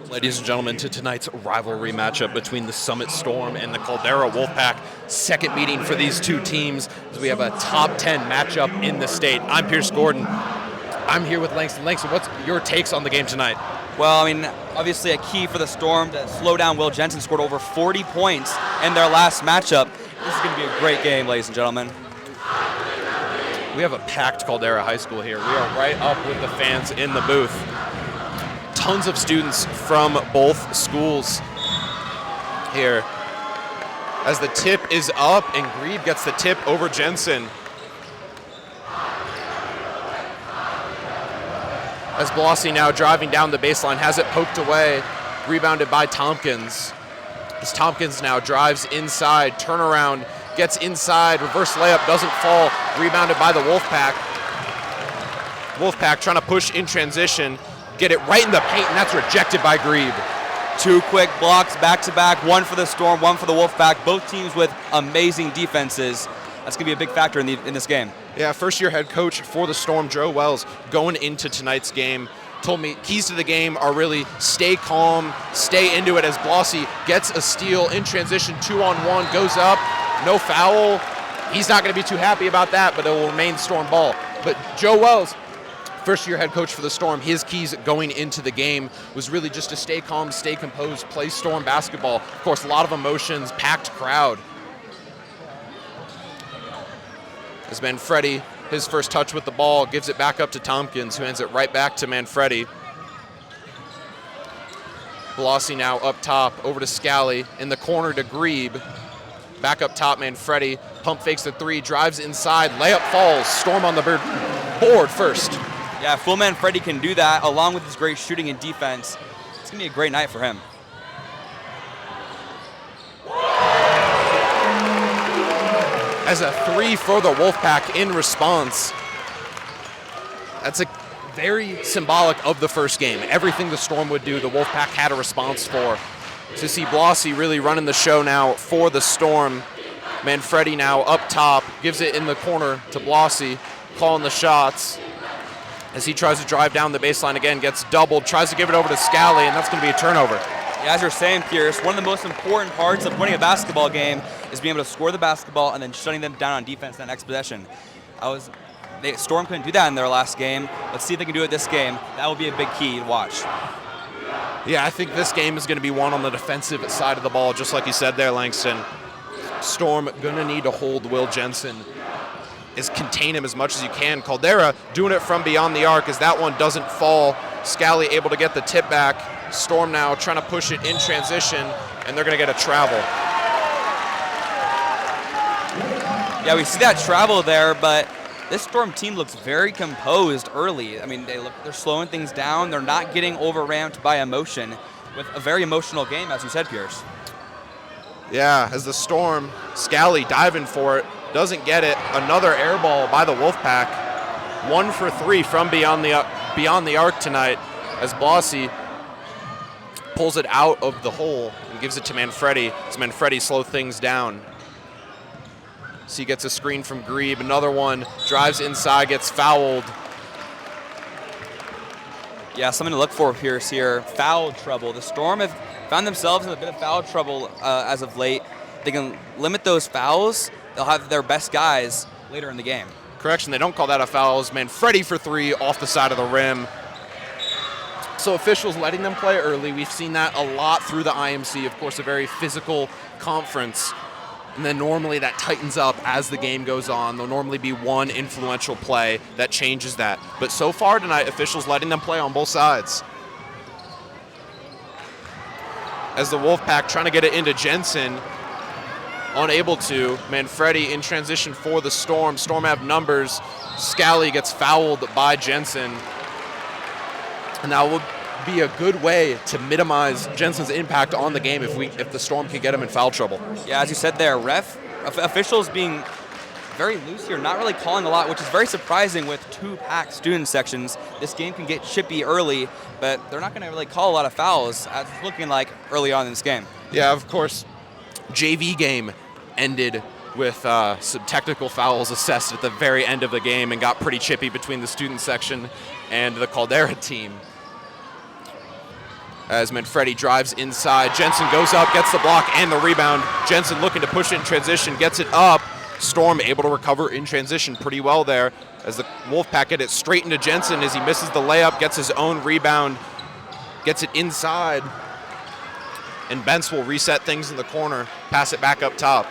Ladies and gentlemen, to tonight's rivalry matchup between the Summit Storm and the Caldera Wolfpack. Second meeting for these two teams as we have a top 10 matchup in the state. I'm Pierce Gordon. I'm here with Langston. Langston, what's your takes on the game tonight? Well, I mean, obviously a key for the Storm to slow down Will Jensen. Scored over 40 points in their last matchup. This is going to be a great game, ladies and gentlemen. We have a packed Caldera High School here. We are right up with the fans in the booth. Tons of students from both schools here. As the tip is up and Grebe gets the tip over Jensen. As Blossy now driving down the baseline, has it poked away, rebounded by Tompkins. As Tompkins now drives inside, turnaround, gets inside, reverse layup, doesn't fall, rebounded by the Wolfpack. Wolfpack trying to push in transition, get it right in the paint, and that's rejected by Grebe. Two quick blocks back-to-back, one for the Storm, one for the Wolfpack. Both teams with amazing defenses. That's going to be a big factor in this game. Yeah, first-year head coach for the Storm, Joe Wells, going into tonight's game, told me keys to the game are really stay calm, stay into it as Blossy gets a steal in transition, 2-on-1, goes up, no foul. He's not going to be too happy about that, but it will remain Storm ball. But Joe Wells, first-year head coach for the Storm, his keys going into the game was really just to stay calm, stay composed, play Storm basketball. Of course, a lot of emotions, packed crowd. As Manfredi, his first touch with the ball, gives it back up to Tompkins, who hands it right back to Manfredi. Blossy now up top, over to Scally, in the corner to Grebe. Back up top, Manfredi, pump fakes the three, drives inside, layup falls, Storm on the board first. Yeah, full Manfredi can do that, along with his great shooting and defense. It's going to be a great night for him. As a three for the Wolfpack in response. That's a very symbolic of the first game. Everything the Storm would do, the Wolfpack had a response for. To see Blossy really running the show now for the Storm. Manfredi now up top, gives it in the corner to Blossy, calling the shots. As he tries to drive down the baseline again, gets doubled, tries to give it over to Scally, and that's going to be a turnover. Yeah, as you're saying, Pierce, one of the most important parts of winning a basketball game is being able to score the basketball and then shutting them down on defense in that next possession. Storm couldn't do that in their last game. Let's see if they can do it this game. That will be a big key to watch. Yeah, I think this game is going to be won on the defensive side of the ball, just like you said there, Langston. Storm going to need to hold Will Jensen, is contain him as much as you can. Caldera doing it from beyond the arc as that one doesn't fall. Scally able to get the tip back. Storm now trying to push it in transition, and they're going to get a travel. Yeah, we see that travel there, but this Storm team looks very composed early. I mean, they're slowing things down. They're not getting overramped by emotion with a very emotional game, as you said, Pierce. Yeah, as the Storm, Scally diving for it, doesn't get it. Another air ball by the Wolfpack. 1 for 3 from beyond the arc tonight as Blossy pulls it out of the hole and gives it to Manfredi as Manfredi slows things down. So he gets a screen from Grebe, another one, drives inside, gets fouled. Yeah, something to look for, Pierce, here. Foul trouble. The Storm have found themselves in a bit of foul trouble as of late. They can limit those fouls. They'll have their best guys later in the game. Correction, they don't call that a foul. It's Manfredi for 3 off the side of the rim. So officials letting them play early. We've seen that a lot through the IMC. Of course, a very physical conference. And then normally that tightens up as the game goes on. There'll normally be one influential play that changes that. But so far tonight, officials letting them play on both sides. As the Wolfpack trying to get it into Jensen, unable to. Manfredi in transition for the Storm. Storm have numbers. Scally gets fouled by Jensen. And that would be a good way to minimize Jensen's impact on the game if the Storm can get him in foul trouble. Yeah, as you said there, officials being very loose here, not really calling a lot, which is very surprising with 2 packed student sections. This game can get chippy early, but they're not going to really call a lot of fouls, as it's looking like early on in this game. Yeah, of course, JV game ended with some technical fouls assessed at the very end of the game and got pretty chippy between the student section and the Caldera team. As Manfredi drives inside. Jensen goes up, gets the block and the rebound. Jensen looking to push it in transition, gets it up. Storm able to recover in transition pretty well there as the Wolfpack get it straight into Jensen as he misses the layup, gets his own rebound, gets it inside. And Bence will reset things in the corner, pass it back up top.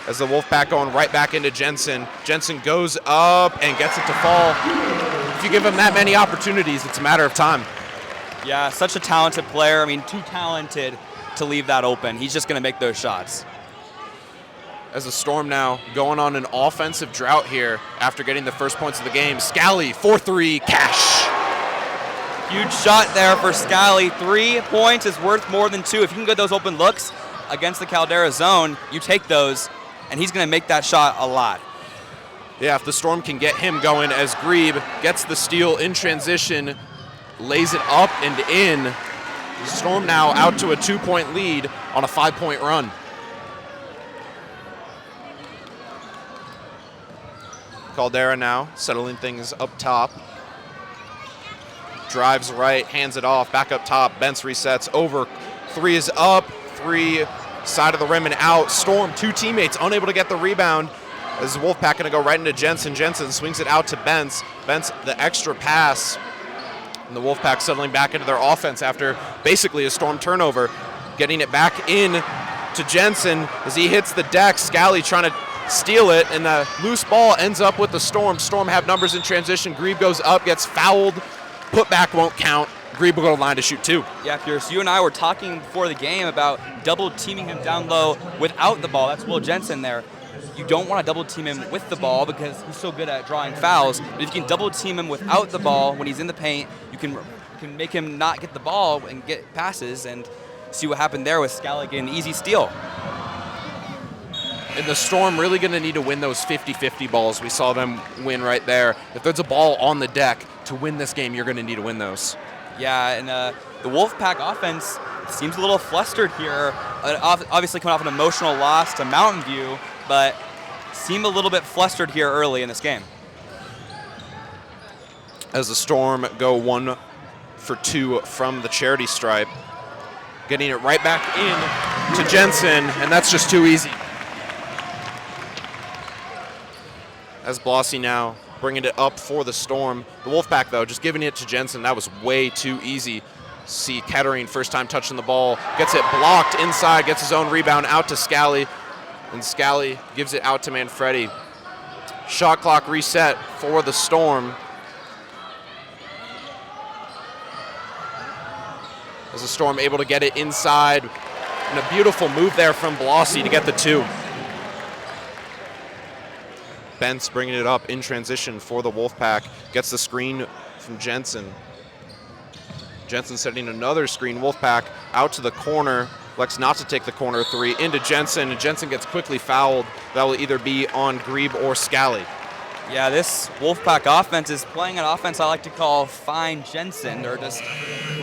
As the Wolfpack going right back into Jensen. Jensen goes up and gets it to fall. If you give him that many opportunities, it's a matter of time. Yeah, such a talented player. I mean, too talented to leave that open. He's just going to make those shots. As the Storm now going on an offensive drought here after getting the first points of the game. Scally, 4-3, cash. Huge shot there for Scally. 3 points is worth more than 2. If you can get those open looks against the Caldera zone, you take those, and he's going to make that shot a lot. Yeah, if the Storm can get him going as Grebe gets the steal in transition, lays it up and in. Storm now out to a 2-point lead on a 5-point run. Caldera now settling things up top. Drives right, hands it off, back up top. Bence resets over. 3 is up, 3 side of the rim and out. Storm, 2 teammates unable to get the rebound. As the Wolfpack gonna go right into Jensen. Jensen swings it out to Bence. Bence, the extra pass. And the Wolfpack settling back into their offense after basically a Storm turnover. Getting it back in to Jensen as he hits the deck. Scally trying to steal it, and the loose ball ends up with the Storm. Storm have numbers in transition. Grebe goes up, gets fouled. Putback won't count. Grebe will go to the line to shoot 2. Yeah, Pierce, you and I were talking before the game about double teaming him down low without the ball. That's Will Jensen there. You don't want to double team him with the ball because he's so good at drawing fouls. But if you can double team him without the ball when he's in the paint, you can make him not get the ball and get passes, and see what happened there with Scally getting an easy steal. And the Storm really going to need to win those 50-50 balls. We saw them win right there. If there's a ball on the deck to win this game, you're going to need to win those. Yeah, and the Wolfpack offense seems a little flustered here. Obviously coming off an emotional loss to Mountain View, but seem a little bit flustered here early in this game. As the Storm go 1 for 2 from the charity stripe. Getting it right back in to Jensen, and that's just too easy. As Blossy now bringing it up for the Storm. The Wolfpack, though, just giving it to Jensen. That was way too easy. See Kettering, first time touching the ball. Gets it blocked inside, gets his own rebound out to Scally. And Scally gives it out to Manfredi. Shot clock reset for the Storm. As the Storm able to get it inside. And a beautiful move there from Blossy to get the 2. Bence bringing it up in transition for the Wolfpack. Gets the screen from Jensen. Jensen setting another screen. Wolfpack out to the corner. Elects not to take the corner 3 into Jensen, and Jensen gets quickly fouled. That will either be on Grebe or Scally. Yeah, this Wolfpack offense is playing an offense I like to call Fine Jensen. They're just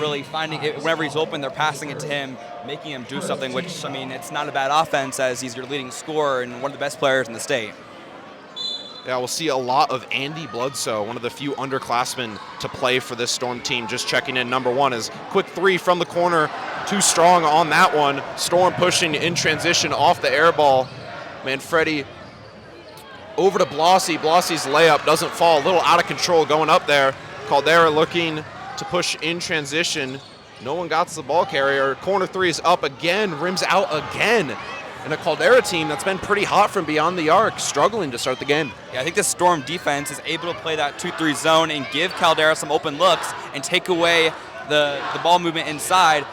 really finding it. Whenever he's open, they're passing it to him, making him do something, which, I mean, it's not a bad offense as he's your leading scorer and one of the best players in the state. Yeah, we'll see a lot of Andy Bledsoe, one of the few underclassmen to play for this Storm team. Just checking in, number 1 is quick 3 from the corner. Too strong on that one. Storm pushing in transition off the air ball. Manfredi over to Blossy. Blossy's layup doesn't fall. A little out of control going up there. Caldera looking to push in transition. No one got to the ball carrier. Corner 3 is up again. Rims out again. And a Caldera team that's been pretty hot from beyond the arc, struggling to start the game. Yeah, I think the Storm defense is able to play that 2-3 zone and give Caldera some open looks and take away the ball movement inside.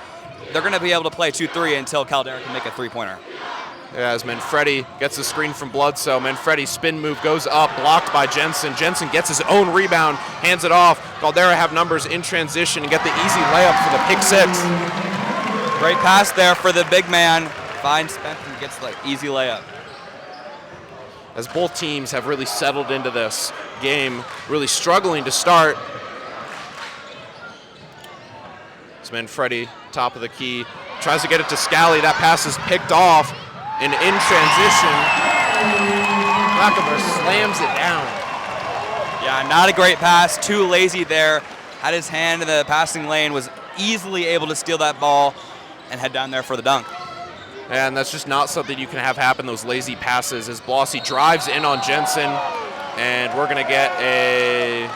They're going to be able to play 2-3 until Caldera can make a 3-pointer. Yeah, as Manfredi gets the screen from Bledsoe. Manfredi's spin move goes up, blocked by Jensen. Jensen gets his own rebound, hands it off. Caldera have numbers in transition and get the easy layup for the pick 6. Great pass there for the big man. Finds Spencer and gets the easy layup. As both teams have really settled into this game, really struggling to start. It's Manfredi, top of the key, tries to get it to Scally. That pass is picked off, and in transition, Lackaber slams it down. Yeah, not a great pass, too lazy there. had his hand in the passing lane, was easily able to steal that ball and head down there for the dunk. And that's just not something you can have happen, those lazy passes, as Blossy drives in on Jensen, and we're going to get a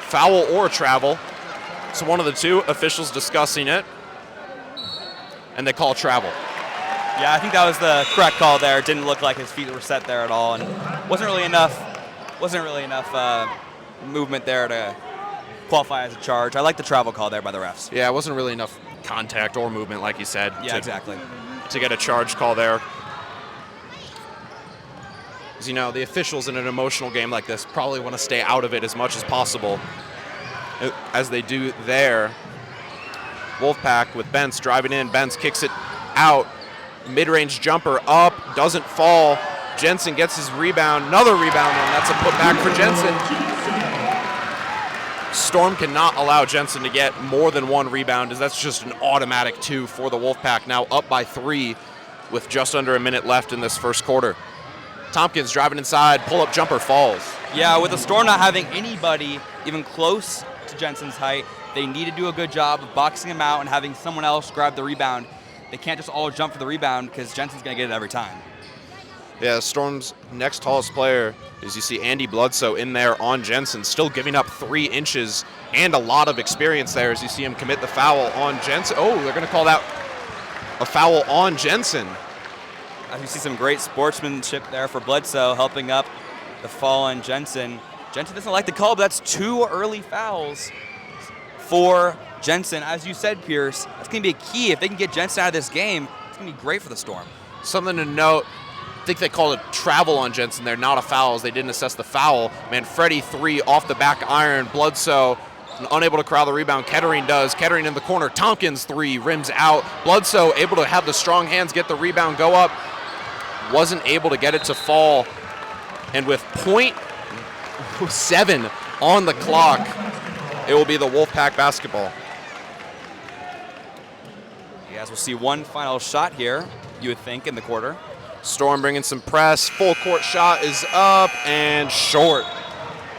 foul or a travel. So one of the two, officials discussing it, and they call travel. Yeah, I think that was the correct call there. It didn't look like his feet were set there at all, and wasn't really enough movement there to qualify as a charge. I like the travel call there by the refs. Yeah, it wasn't really enough contact or movement, like you said. Yeah, exactly. To get a charge call there. As you know, the officials in an emotional game like this probably want to stay out of it as much as possible, as they do there. Wolfpack with Bentz driving in. Bentz kicks it out. Mid-range jumper up, doesn't fall. Jensen gets his rebound. Another rebound, and that's a putback for Jensen. Storm cannot allow Jensen to get more than one rebound, as that's just an automatic 2 for the Wolfpack, now up by 3 with just under a minute left in this first quarter. Tompkins driving inside, pull-up jumper falls. Yeah, with the Storm not having anybody even close to Jensen's height, they need to do a good job of boxing him out and having someone else grab the rebound. They can't just all jump for the rebound because Jensen's going to get it every time. Yeah, Storm's next tallest player, as you see Andy Bledsoe in there on Jensen, still giving up 3 inches and a lot of experience there as you see him commit the foul on Jensen. Oh, they're going to call that a foul on Jensen. As you see some great sportsmanship there for Bledsoe, helping up the fall on Jensen. Jensen doesn't like the call, but that's 2 early fouls for Jensen. As you said, Pierce, that's going to be a key. If they can get Jensen out of this game, it's going to be great for the Storm. Something to note, I think they called it travel on Jensen there, not a foul, as they didn't assess the foul. Manfredi 3 off the back iron. Bledsoe unable to corral the rebound. Kettering does. Kettering in the corner. Tompkins 3 rims out. Bledsoe able to have the strong hands, get the rebound, go up. Wasn't able to get it to fall. And with .7 on the clock, it will be the Wolfpack basketball. Yes, we'll see one final shot here, you would think, in the quarter. Storm bringing some press. Full court shot is up and short.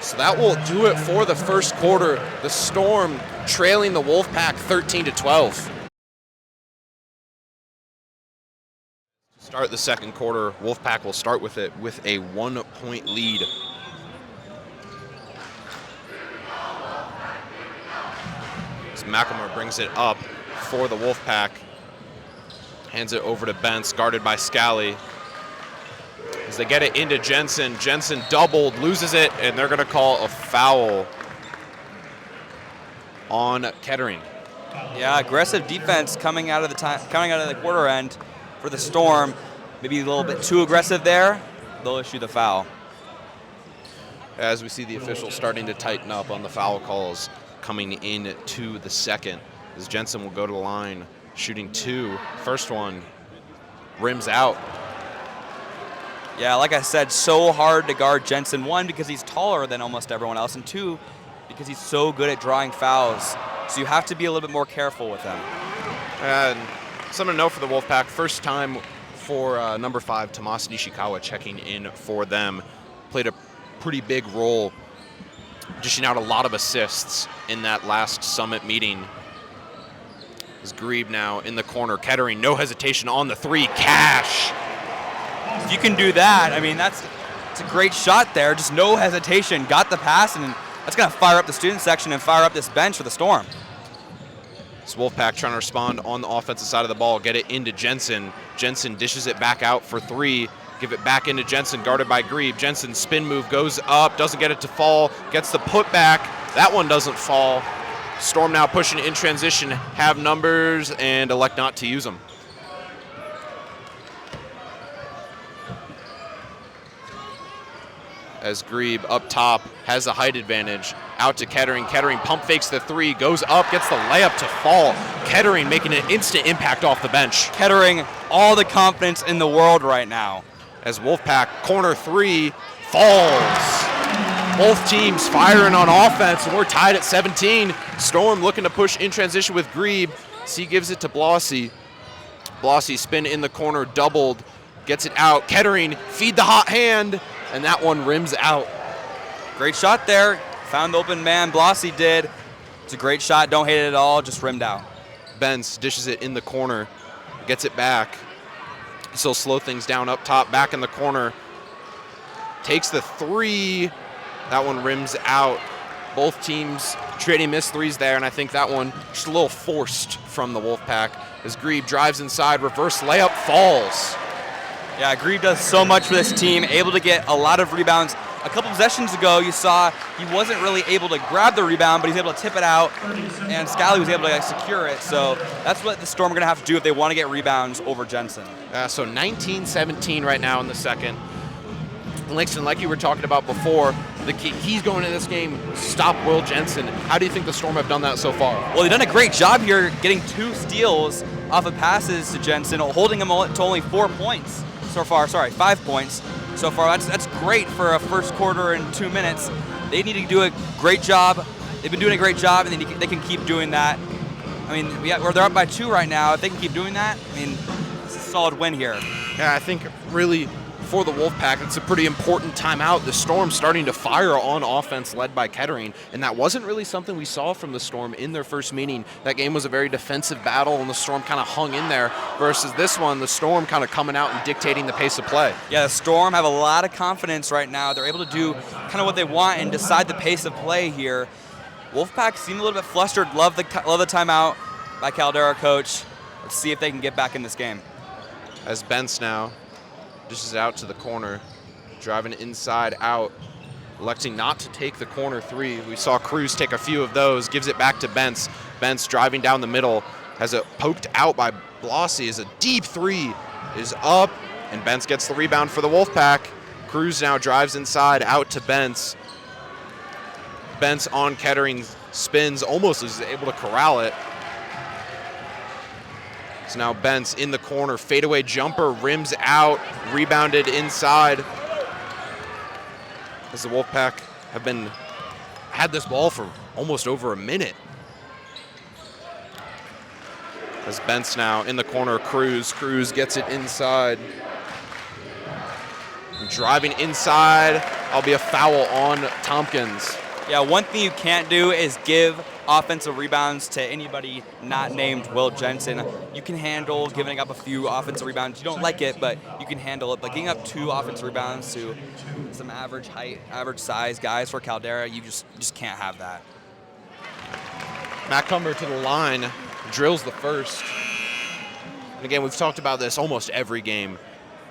So that will do it for the first quarter. The Storm trailing the Wolfpack 13-12. To start the second quarter, Wolfpack will start with it with a 1-point lead. As McElmore brings it up for the Wolfpack. Hands it over to Bentz, guarded by Scally. As they get it into Jensen, Jensen doubled, loses it, and they're going to call a foul on Kettering. Yeah, aggressive defense coming out of the quarter end for the Storm. Maybe a little bit too aggressive there. They'll issue the foul. As we see the officials starting to tighten up on the foul calls coming into the second, as Jensen will go to the line, shooting 2. First one rims out. Yeah, like I said, so hard to guard Jensen. 1, because he's taller than almost everyone else, and 2, because he's so good at drawing fouls. So you have to be a little bit more careful with him. And something to note for the Wolfpack, first time for number 5, Tomasa Nishikawa, checking in for them. Played a pretty big role, dishing out a lot of assists in that last summit meeting. Is Grebe now in the corner. Kettering, no hesitation on the 3. Cash. If you can do that, I mean, it's a great shot there. Just no hesitation. Got the pass, and that's going to fire up the student section and fire up this bench for the Storm. This Wolfpack trying to respond on the offensive side of the ball. Get it into Jensen. Jensen dishes it back out for 3. Give it back into Jensen, guarded by Grebe. Jensen spin move, goes up, doesn't get it to fall. Gets the putback. That one doesn't fall. Storm now pushing in transition, have numbers, and elect not to use them. As Grebe up top has a height advantage. Out to Kettering. Kettering pump fakes the 3, goes up, gets the layup to fall. Kettering making an instant impact off the bench. Kettering, all the confidence in the world right now. As Wolfpack corner 3 falls. Both teams firing on offense, and we're tied at 17. Storm looking to push in transition with Grebe. C gives it to Blossy. Blossy spin in the corner, doubled, gets it out. Kettering, feed the hot hand, and that one rims out. Great shot there. Found the open man, Blossy did. It's a great shot. Don't hate it at all. Just rimmed out. Benz dishes it in the corner, gets it back. Still slow things down up top, back in the corner. Takes the three. That one rims out. Both teams trading missed threes there, and I think that one just a little forced from the Wolfpack as Grebe drives inside, reverse layup, falls. Yeah, Grebe does so much for this team, able to get a lot of rebounds. A couple possessions ago, you saw he wasn't really able to grab the rebound, but he's able to tip it out, and Scally was able to secure it. So that's what the Storm are going to have to do if they want to get rebounds over Jensen. So 19-17 right now in the second. Langston, like you were talking about before, the key's going into this game, stop Will Jensen. How do you think the Storm have done that so far? Well, they've done a great job here getting 2 steals off of passes to Jensen, holding him to only 4 points so far. Sorry, 5 points so far. That's great for a first quarter in 2 minutes. They need to do a great job. They've been doing a great job, and they can keep doing that. I mean, they're up by 2 right now. If they can keep doing that, I mean, it's a solid win here. Yeah, I think really for the Wolfpack, it's a pretty important timeout. The Storm starting to fire on offense led by Kettering, and that wasn't really something we saw from the Storm in their first meeting. That game was a very defensive battle, and the Storm kind of hung in there, versus this one, the Storm kind of coming out and dictating the pace of play. Yeah, the Storm have a lot of confidence right now. They're able to do kind of what they want and decide the pace of play here. Wolfpack seem a little bit flustered. Love the timeout by Caldera coach. Let's see if they can get back in this game. As Bence now dishes out to the corner, driving inside out, electing not to take the corner 3. We saw Cruz take a few of those, gives it back to Bence. Bence driving down the middle, has it poked out by Blossy as a deep 3 is up, and Bence gets the rebound for the Wolfpack. Cruz now drives inside out to Bence. Bence on Kettering, spins, almost is able to corral it. So now Bence in the corner, fadeaway jumper, rims out, rebounded inside. As the Wolfpack have had this ball for almost over a minute. As Bence now in the corner, Cruz gets it inside. Driving inside, I'll be a foul on Tompkins. Yeah, one thing you can't do is give offensive rebounds to anybody not named Will Jensen. You can handle giving up a few offensive rebounds. You don't like it, but you can handle it. But giving up 2 offensive rebounds to some average height, average size guys for Caldera, you just can't have that. Matt Cumber to the line, drills the first. And again, we've talked about this almost every game.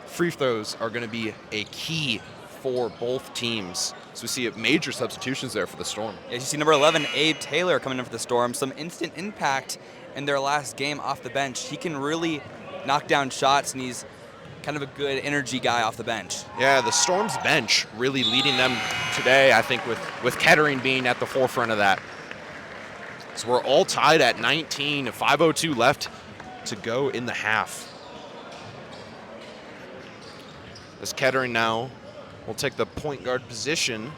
Free throws are going to be a key for both teams. So we see major substitutions there for the Storm. Yeah, you see number 11, Abe Taylor, coming in for the Storm. Some instant impact in their last game off the bench. He can really knock down shots, and he's kind of a good energy guy off the bench. Yeah, the Storm's bench really leading them today, I think, with Kettering being at the forefront of that. So we're all tied at 19, 5:02 left to go in the half. As Kettering now will take the point guard position.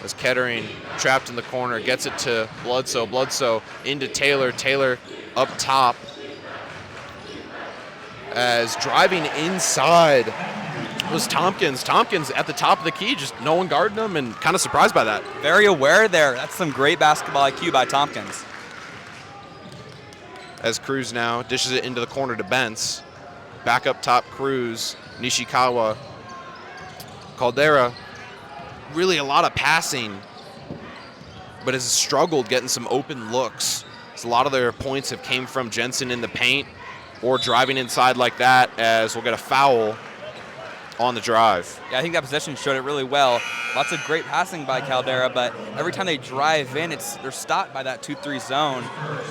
As Kettering trapped in the corner, gets it to Bledsoe. Bledsoe into Taylor. Taylor up top. As driving inside was Tompkins. Tompkins at the top of the key, just no one guarding him, and kind of surprised by that. Very aware there. That's some great basketball IQ by Tompkins. As Cruz now dishes it into the corner to Bence. Back up top, Cruz, Nishikawa, Caldera. Really a lot of passing, but has struggled getting some open looks. So a lot of their points have came from Jensen in the paint or driving inside like that, as we'll get a foul on the drive. Yeah, I think that possession showed it really well. Lots of great passing by Caldera, but every time they drive in, they're stopped by that 2-3 zone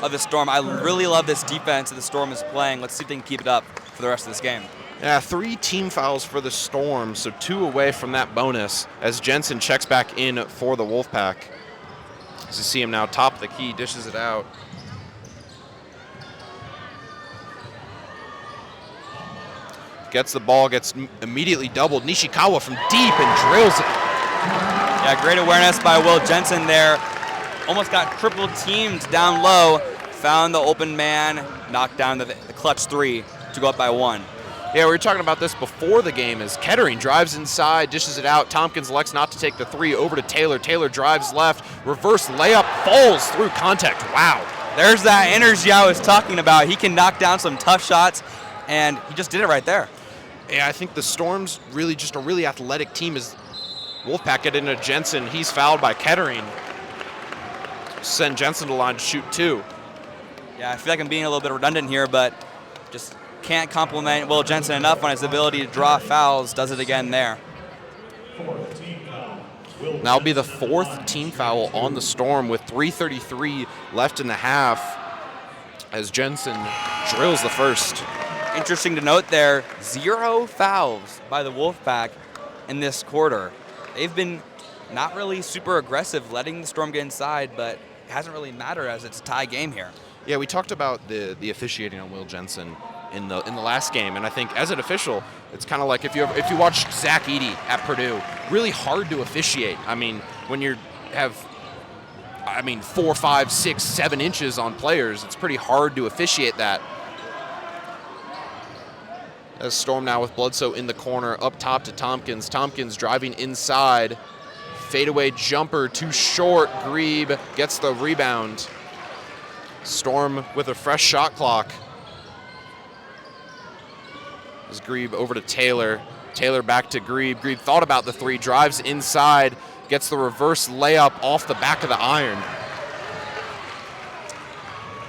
of the Storm. I really love this defense that the Storm is playing. Let's see if they can keep it up for the rest of this game. Yeah, 3 team fouls for the Storm, so 2 away from that bonus as Jensen checks back in for the Wolfpack. As you see him now top of the key, dishes it out. Gets the ball, gets immediately doubled. Nishikawa from deep and drills it. Yeah, great awareness by Will Jensen there. Almost got triple teamed down low. Found the open man, knocked down the clutch 3 to go up by 1. Yeah, we were talking about this before the game as Kettering drives inside, dishes it out. Tompkins elects not to take the three, over to Taylor. Taylor drives left, reverse layup, falls through contact. Wow. There's that energy I was talking about. He can knock down some tough shots, and he just did it right there. Yeah, I think the Storm's really just a really athletic team. As Wolfpack get into Jensen, he's fouled by Kettering. Send Jensen to the line to shoot 2. Yeah, I feel like I'm being a little bit redundant here, but just can't compliment Will Jensen enough on his ability to draw fouls. Does it again there. That'll be the 4th team foul on the Storm with 3:33 left in the half as Jensen drills the first. Interesting to note there, 0 fouls by the Wolfpack in this quarter. They've been not really super aggressive letting the Storm get inside, but it hasn't really mattered as it's a tie game here. Yeah, we talked about the officiating on Will Jensen in the last game, and I think as an official, it's kind of like if you watched Zach Eady at Purdue, really hard to officiate. I mean, when you have 4, 5, 6, 7 inches on players, it's pretty hard to officiate that. As Storm now with Bledsoe in the corner, up top to Tompkins. Tompkins driving inside, fadeaway jumper too short. Grebe gets the rebound. Storm with a fresh shot clock. As Grebe over to Taylor. Taylor back to Grebe. Grebe thought about the 3, drives inside, gets the reverse layup off the back of the iron.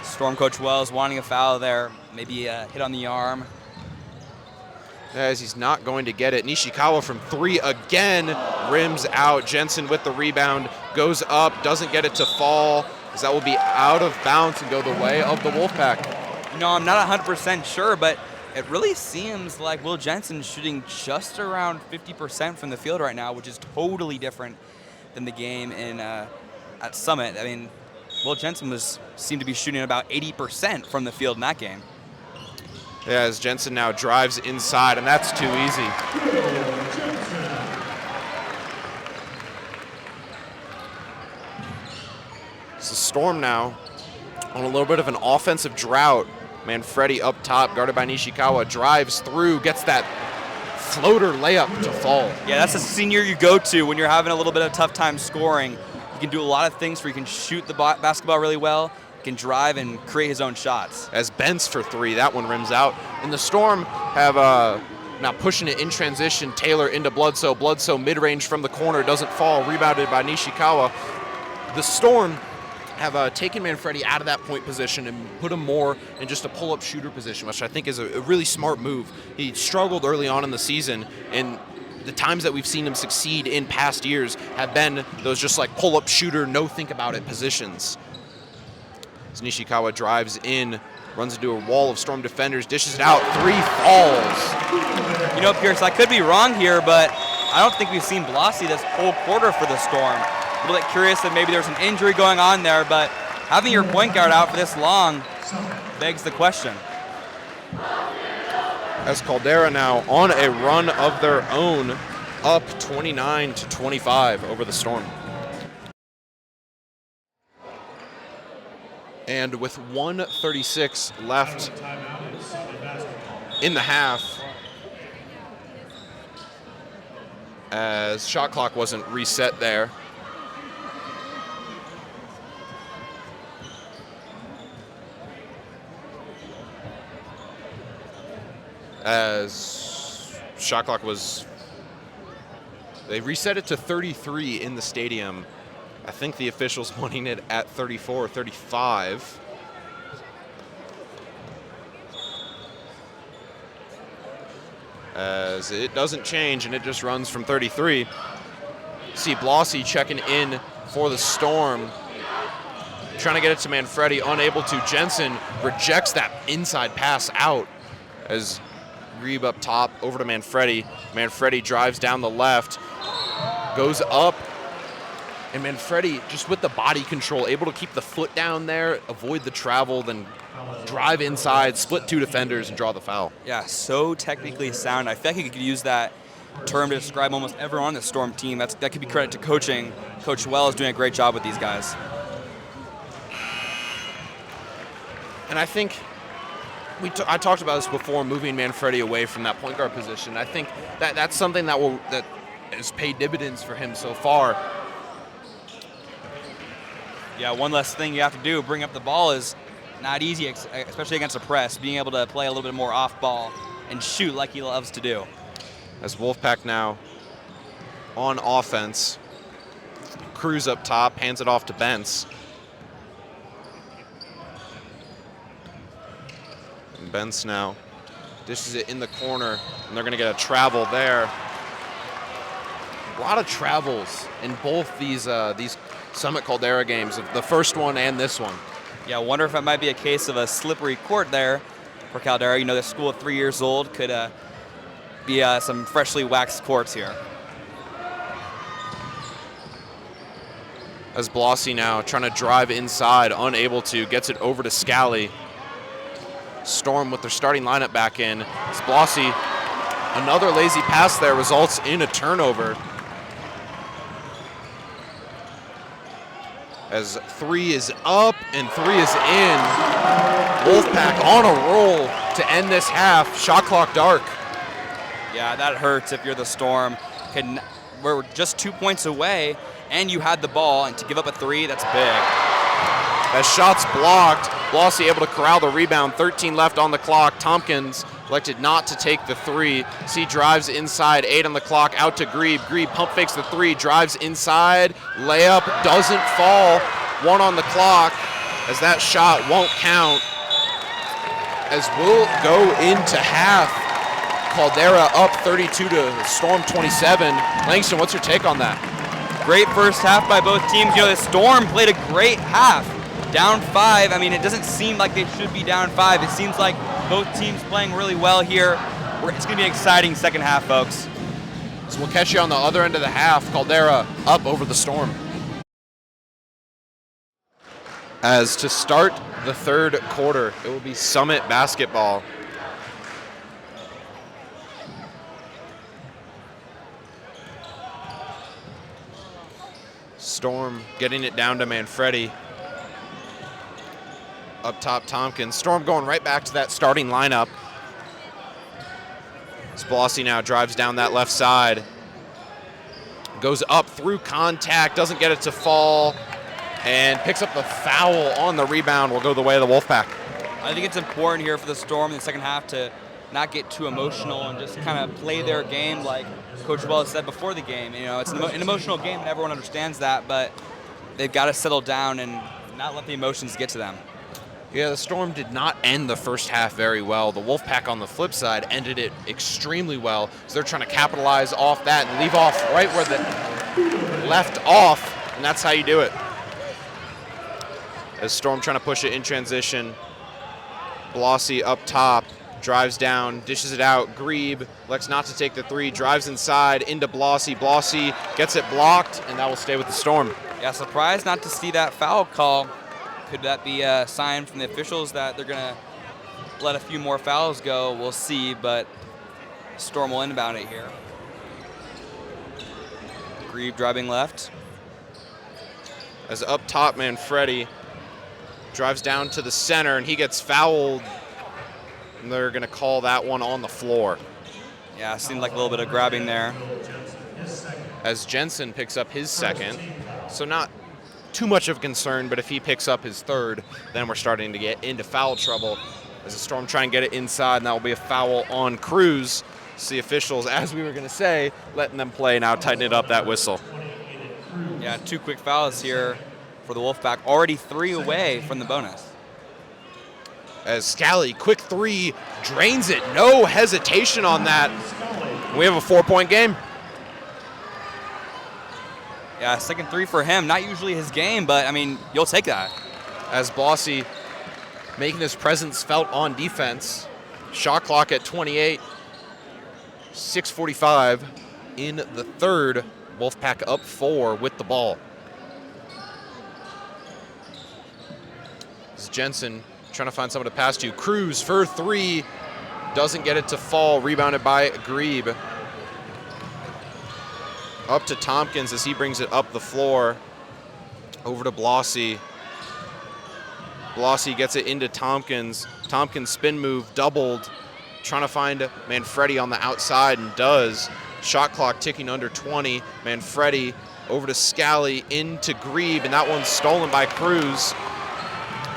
Storm coach Wells wanting a foul there, maybe a hit on the arm. As he's not going to get it. Nishikawa from 3 again, rims out. Jensen with the rebound, goes up, doesn't get it to fall, as that will be out of bounds and go the way of the Wolfpack. No, I'm not 100% sure, but it really seems like Will Jensen's shooting just around 50% from the field right now, which is totally different than the game at Summit. I mean, Will Jensen seemed to be shooting about 80% from the field in that game. Yeah, as Jensen now drives inside, and that's too easy. So Storm now on a little bit of an offensive drought. Manfredi up top, guarded by Nishikawa, drives through, gets that floater layup to fall. Yeah, that's a senior you go to when you're having a little bit of a tough time scoring. You can do a lot of things where you can shoot the basketball really well, can drive and create his own shots. As Bentz for 3, that one rims out. And the Storm have now pushing it in transition. Taylor into Bledsoe. Bledsoe mid-range from the corner, doesn't fall, rebounded by Nishikawa. The Storm have taken Manfredi out of that point position and put him more in just a pull-up shooter position, which I think is a really smart move. He struggled early on in the season, and the times that we've seen him succeed in past years have been those just like pull-up shooter, no think about it positions. As Nishikawa drives in, runs into a wall of Storm defenders, dishes it out, 3 falls. You know, Pierce, I could be wrong here, but I don't think we've seen Blasi this whole quarter for the Storm. A little bit curious that maybe there's an injury going on there, but having your point guard out for this long begs the question. As Caldera now on a run of their own, up 29-25 over the Storm. And with 1:36 left in the half, as shot clock wasn't reset there, as shot clock was, they reset it to 33 in the stadium. I think the officials wanting it at 34 or 35. As it doesn't change and it just runs from 33. See Blasi checking in for the Storm. Trying to get it to Manfredi, unable to. Jensen rejects that inside pass out as Grebe up top, over to Manfredi. Manfredi drives down the left, goes up, and Manfredi just with the body control, able to keep the foot down there, avoid the travel, then drive inside, split 2 defenders, and draw the foul. Yeah, so technically sound. I feel like you could use that term to describe almost everyone on the Storm team. That could be credit to coaching. Coach Wells doing a great job with these guys. And I think I talked about this before, moving Manfredi away from that point guard position. I think that's something that has paid dividends for him so far. Yeah, one less thing you have to do, bring up the ball, is not easy, especially against a press. Being able to play a little bit more off ball and shoot like he loves to do. As Wolfpack now on offense, Cruz up top, hands it off to Bence. And Bence now dishes it in the corner, and they're going to get a travel there. A lot of travels in both these Summit Caldera games, the first one and this one. Yeah, I wonder if it might be a case of a slippery court there for Caldera. You know, the school at 3 years old could be some freshly waxed courts here. As Blasi now trying to drive inside, unable to, gets it over to Scally. Storm with their starting lineup back in. As Blasi, another lazy pass there, results in a turnover. As 3 is up and 3 is in. Wolfpack on a roll to end this half. Shot clock dark. Yeah, that hurts if you're the Storm. We're just 2 points away, and you had the ball, and to give up a 3, that's big. As shots blocked, Blasi able to corral the rebound. 13 left on the clock. Tompkins elected not to take the 3. C drives inside, 8 on the clock, out to Grebe. Grebe pump fakes the 3, drives inside, layup doesn't fall. 1 on the clock, as that shot won't count. As we'll go into half. Caldera up 32 to Storm 27. Langston, what's your take on that? Great first half by both teams. You know, the Storm played a great half. Down 5. I mean, it doesn't seem like they should be down 5. It seems like both teams playing really well here. It's going to be an exciting second half, folks. So we'll catch you on the other end of the half. Caldera up over the Storm. As to start the third quarter, it will be Summit basketball. Storm getting it down to Manfredi. Up top, Tompkins. Storm going right back to that starting lineup. Blasi now drives down that left side. Goes up through contact, doesn't get it to fall, and picks up the foul on the rebound. Will go the way of the Wolfpack. I think it's important here for the Storm in the second half to not get too emotional and just kind of play their game like Coach Wells said before the game. You know, it's an emotional game and everyone understands that, but they've got to settle down and not let the emotions get to them. Yeah, the Storm did not end the first half very well. The Wolfpack on the flip side ended it extremely well. So they're trying to capitalize off that and leave off right where they left off, and that's how you do it. As Storm trying to push it in transition. Blasi up top, drives down, dishes it out. Grebe elects not to take the 3, drives inside into Blasi. Blasi gets it blocked, and that will stay with the Storm. Yeah, surprised not to see that foul call. Could that be a sign from the officials that they're going to let a few more fouls go? We'll see, but Storm will inbound it here. Grebe driving left. As up top, Manfredi drives down to the center, and he gets fouled. And they're going to call that one on the floor. Yeah, seemed like a little bit of grabbing there. As Jensen picks up his second. So not too much of a concern, but if he picks up his third, then we're starting to get into foul trouble. As the Storm try and get it inside, and that will be a foul on Cruz. It's the officials, as we were going to say, letting them play now, tighten it up, that whistle. Yeah, 2 quick fouls here for the Wolfpack. Already 3 away from the bonus. As Scally, quick 3, drains it. No hesitation on that. We have a 4-point game. Yeah, second 3 for him. Not usually his game, but, I mean, you'll take that. As Blasi making his presence felt on defense. Shot clock at 28. 6:45 in the third. Wolfpack up 4 with the ball. This is Jensen trying to find someone to pass to. Cruz for 3. Doesn't get it to fall. Rebounded by Grebe. Up to Tompkins as he brings it up the floor. Over to Blasi. Blossy gets it into Tompkins. Tompkins spin move, doubled. Trying to find Manfredi on the outside, and does. Shot clock ticking under 20. Manfredi over to Scally, into Grebe, and that one's stolen by Cruz.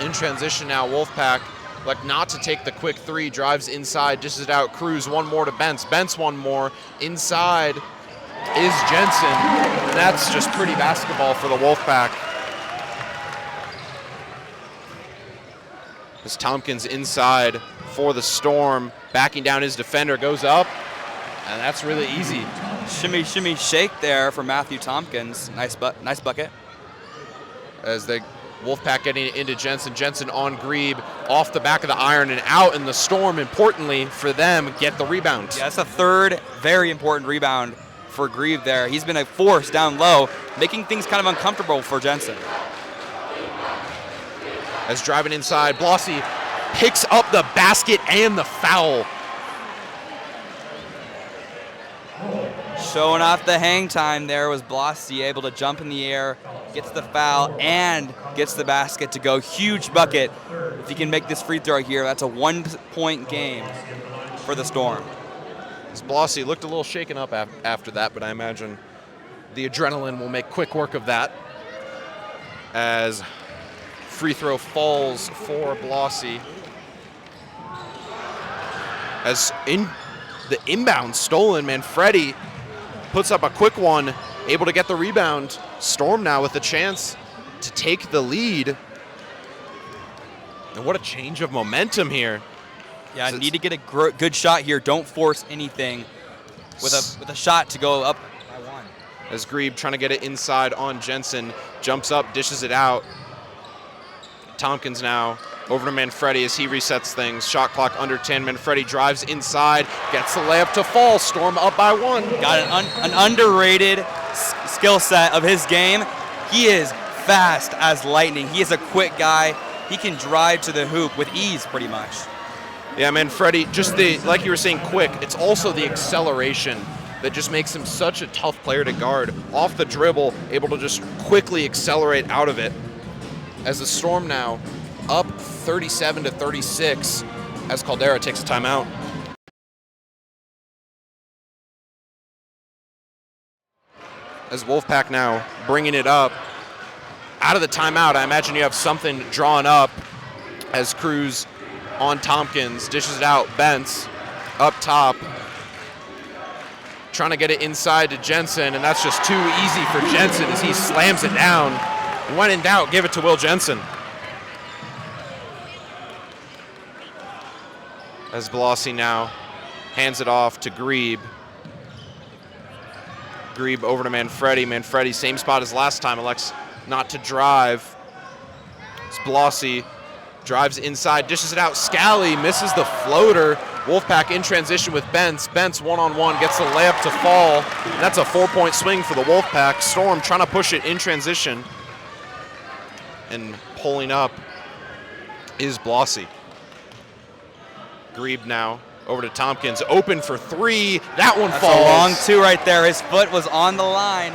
In transition now, Wolfpack like not to take the quick three, drives inside, dishes it out. Cruz, one more to Bentz. Bentz, one more. Inside is Jensen, and that's just pretty basketball for the Wolfpack. As Tompkins inside for the Storm, backing down his defender, goes up, and that's really easy. Shimmy, shimmy, shake there for Matthew Tompkins. Nice bucket. As the Wolfpack getting it into Jensen. Jensen on Grebe, off the back of the iron and out, and the Storm, importantly for them, get the rebound. Yeah, that's the third very important rebound for Grebe there. He's been a force down low, making things kind of uncomfortable for Jensen. As driving inside, Blossy picks up the basket and the foul. Showing off the hang time there was Blossy, able to jump in the air, gets the foul, and gets the basket to go. Huge bucket. If he can make this free throw here, that's a 1-point game for the Storm. Blossy looked a little shaken up after that, but I imagine the adrenaline will make quick work of that. As free throw falls for Blossy. As in the inbound stolen, Manfredi puts up a quick one, able to get the rebound. Storm now with a chance to take the lead. And what a change of momentum here. Yeah, I need to get a good shot here. Don't force anything with a shot to go up by one. As Grebe trying to get it inside on Jensen, jumps up, dishes it out. Tompkins now over to Manfredi as he resets things. Shot clock under 10. Manfredi drives inside, gets the layup to fall. Storm up by one. Got an underrated skill set of his game. He is fast as lightning. He is a quick guy. He can drive to the hoop with ease pretty much. Yeah, Manfredi, just like you were saying, quick. It's also the acceleration that just makes him such a tough player to guard. Off the dribble, able to just quickly accelerate out of it. As the Storm now up 37-36 as Caldera takes a timeout. As Wolfpack now bringing it up. Out of the timeout, I imagine you have something drawn up as Cruz on Tompkins, dishes it out. Bentz up top, trying to get it inside to Jensen, and that's just too easy for Jensen as he slams it down. When in doubt, give it to Will Jensen. As Blossy now hands it off to Grebe. Grebe over to Manfredi. Manfredi, same spot as last time, elects not to drive. As Blossy drives inside, dishes it out. Scally misses the floater. Wolfpack in transition with Bentz. Bentz one-on-one, gets the layup to fall. And that's a 4-point swing for the Wolfpack. Storm trying to push it in transition. And pulling up is Blossy. Grebe now over to Tompkins, open for three. That one falls. That's a long two right there. His foot was on the line.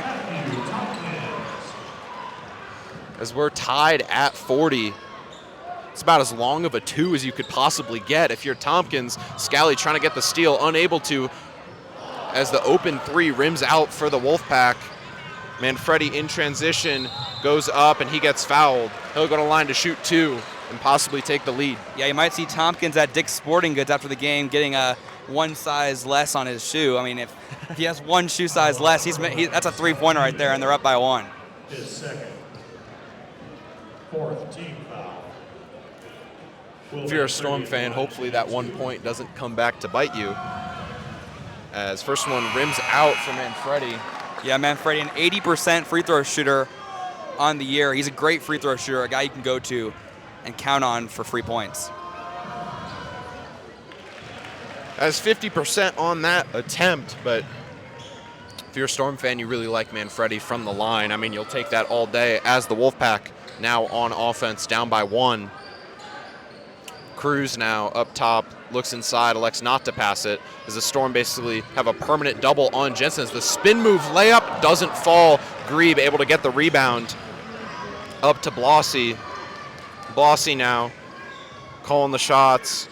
As we're tied at 40. It's about as long of a two as you could possibly get. If you're Tompkins, Scally trying to get the steal, unable to, as the open three rims out for the Wolfpack. Manfredi in transition, goes up, and he gets fouled. He'll go to line to shoot two and possibly take the lead. Yeah, you might see Tompkins at Dick's Sporting Goods after the game getting a one size less on his shoe. I mean, if he has one shoe size less, that's a three-pointer right there, and they're up by one. His second, fourth team foul. If you're a Storm fan, hopefully that 1 point doesn't come back to bite you. As first one rims out for Manfredi. Yeah, Manfredi, an 80% free throw shooter on the year. He's a great free throw shooter, a guy you can go to and count on for free points. Has 50% on that attempt, but if you're a Storm fan, you really like Manfredi from the line. I mean, you'll take that all day as the Wolfpack now on offense, down by one. Cruz now up top, looks inside, elects not to pass it, as the Storm basically have a permanent double on Jensen. As the spin move layup doesn't fall. Grebe able to get the rebound up to Blossy. Blossy now calling the shots.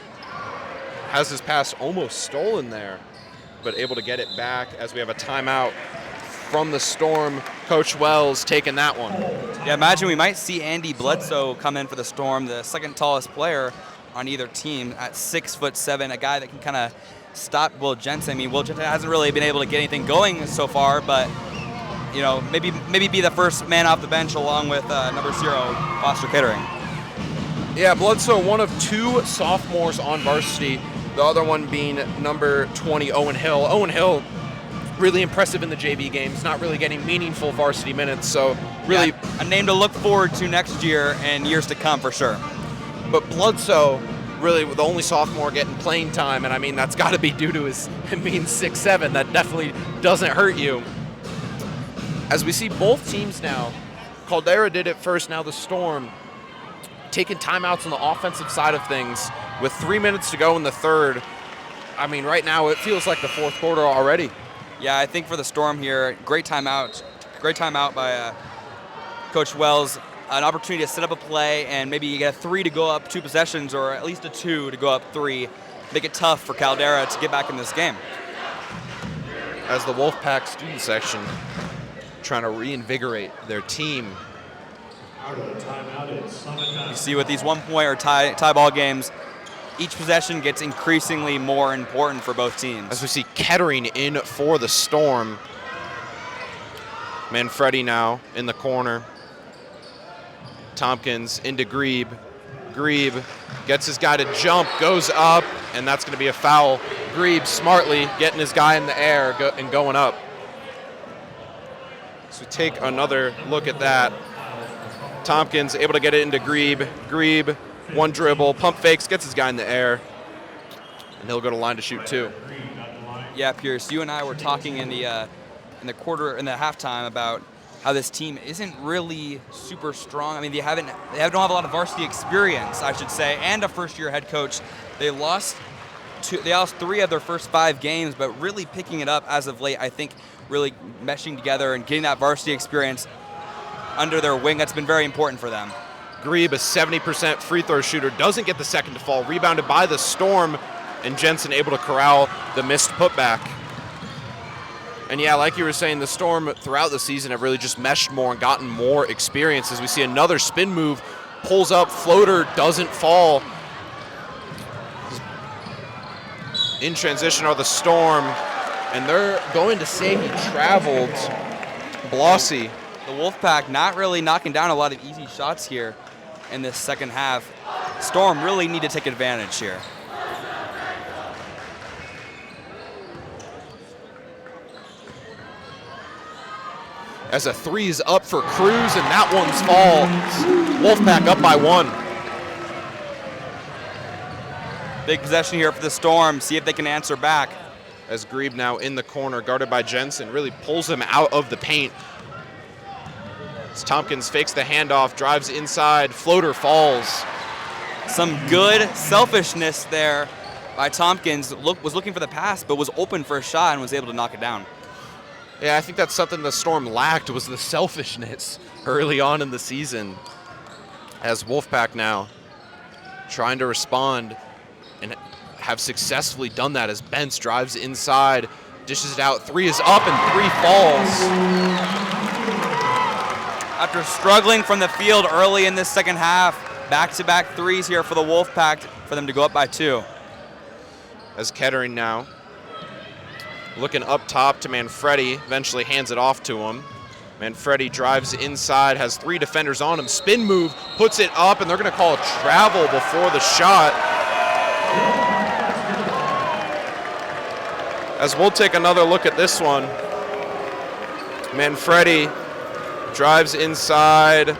Has his pass almost stolen there, but able to get it back as we have a timeout from the Storm. Coach Wells taking that one. Yeah, imagine we might see Andy Bledsoe come in for the Storm, the second tallest player on either team at 6'7", a guy that can kind of stop Will Jensen. I mean, Will Jensen hasn't really been able to get anything going so far, but you know, maybe be the first man off the bench along with number 0, Foster Kettering. Yeah, Bledsoe, one of 2 sophomores on varsity, the other one being number 20, Owen Hill. Owen Hill, really impressive in the JV games, not really getting meaningful varsity minutes, so really... Yeah, a name to look forward to next year and years to come for sure. But Bledsoe, really the only sophomore getting playing time, and I mean, that's got to be due to his being 6'7". That definitely doesn't hurt you. As we see both teams now, Caldera did it first, now the Storm, taking timeouts on the offensive side of things with 3 minutes to go in the third. I mean, right now it feels like the fourth quarter already. Yeah, I think for the Storm here, great timeout by Coach Wells. An opportunity to set up a play and maybe you get a 3 to go up 2 possessions, or at least a 2 to go up 3. Make it tough for Caldera to get back in this game. As the Wolfpack student section trying to reinvigorate their team. Out of the timeout is Summit. You see with these 1-point or tie ball games, each possession gets increasingly more important for both teams. As we see Kettering in for the Storm. Manfredi now in the corner. Tompkins into Grebe. Grebe gets his guy to jump, goes up, and that's going to be a foul. Grebe smartly getting his guy in the air and going up. So we take another look at that. Tompkins able to get it into Grebe. Grebe, one dribble, pump fakes, gets his guy in the air, and he'll go to line to shoot 2. Yeah, Pierce, you and I were talking in the halftime about how this team isn't really super strong. I mean, they don't have a lot of varsity experience, I should say, and a first-year head coach. They lost 3 of their first 5 games, but really picking it up as of late. I think really meshing together and getting that varsity experience under their wing, that's been very important for them. Grebe, a 70% free throw shooter, doesn't get the second to fall. Rebounded by the Storm, and Jensen able to corral the missed putback. And yeah, like you were saying, the Storm throughout the season have really just meshed more and gotten more experience. As we see another spin move, pulls up, floater, doesn't fall. In transition are the Storm, and they're going to say he traveled. Blossy. The Wolfpack not really knocking down a lot of easy shots here in this second half. Storm really need to take advantage here. As a 3 is up for Cruz, and that one's falls. Wolfpack up by 1. Big possession here for the Storm. See if they can answer back. As Grebe now in the corner, guarded by Jensen, really pulls him out of the paint. As Tompkins fakes the handoff, drives inside, floater falls. Some good selfishness there by Tompkins. Was looking for the pass, but was open for a shot and was able to knock it down. Yeah, I think that's something the Storm lacked, was the selfishness early on in the season. As Wolfpack now trying to respond and have successfully done that as Bentz drives inside, dishes it out, 3 is up and 3 falls. After struggling from the field early in this second half, back-to-back 3s here for the Wolfpack for them to go up by 2. As Kettering now looking up top to Manfredi, eventually hands it off to him. Manfredi drives inside, has 3 defenders on him, spin move, puts it up, and they're going to call a travel before the shot. As we'll take another look at this one, Manfredi drives inside,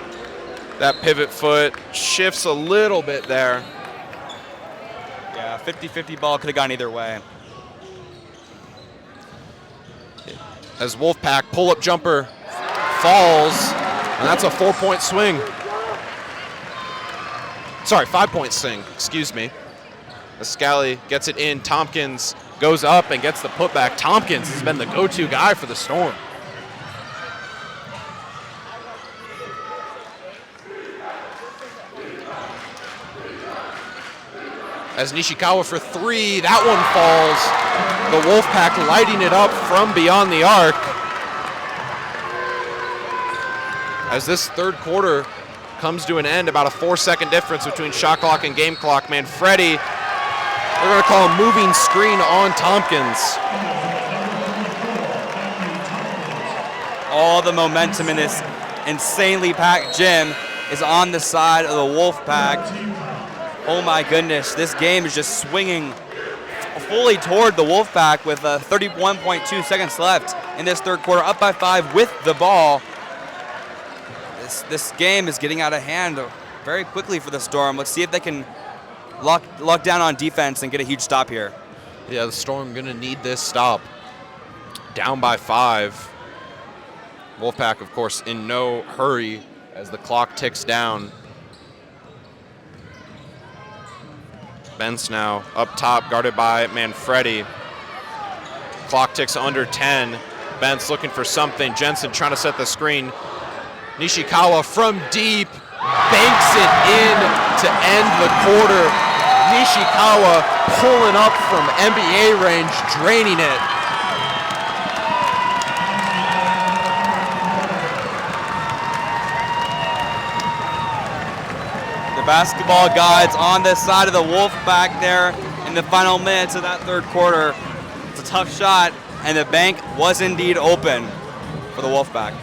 that pivot foot shifts a little bit there. Yeah, 50-50 ball, could have gone either way. As Wolfpack pull-up jumper falls, and that's a 4-point swing. Sorry, 5-point swing, excuse me. As Scally gets it in, Tompkins goes up and gets the putback. Tompkins has been the go-to guy for the Storm. As Nishikawa for three, that one falls. The Wolfpack lighting it up from beyond the arc. As this third quarter comes to an end, about a 4-second difference between shot clock and game clock. Manfredi, they're going to call a moving screen on Tompkins. All the momentum in this insanely packed gym is on the side of the Wolfpack. Oh my goodness, this game is just swinging fully toward the Wolfpack with 31.2 seconds left in this third quarter, up by 5 with the ball. This game is getting out of hand very quickly for the Storm. Let's see if they can lock down on defense and get a huge stop here. Yeah, the Storm going to need this stop. Down by 5. Wolfpack, of course, in no hurry as the clock ticks down. Bentz now up top, guarded by Manfredi. Clock ticks under 10. Bentz looking for something. Jensen trying to set the screen. Nishikawa from deep, banks it in to end the quarter. Nishikawa pulling up from NBA range, draining it. Basketball gods on this side of the Wolfpack there in the final minutes of that third quarter. It's a tough shot, and the bank was indeed open for the Wolfpack.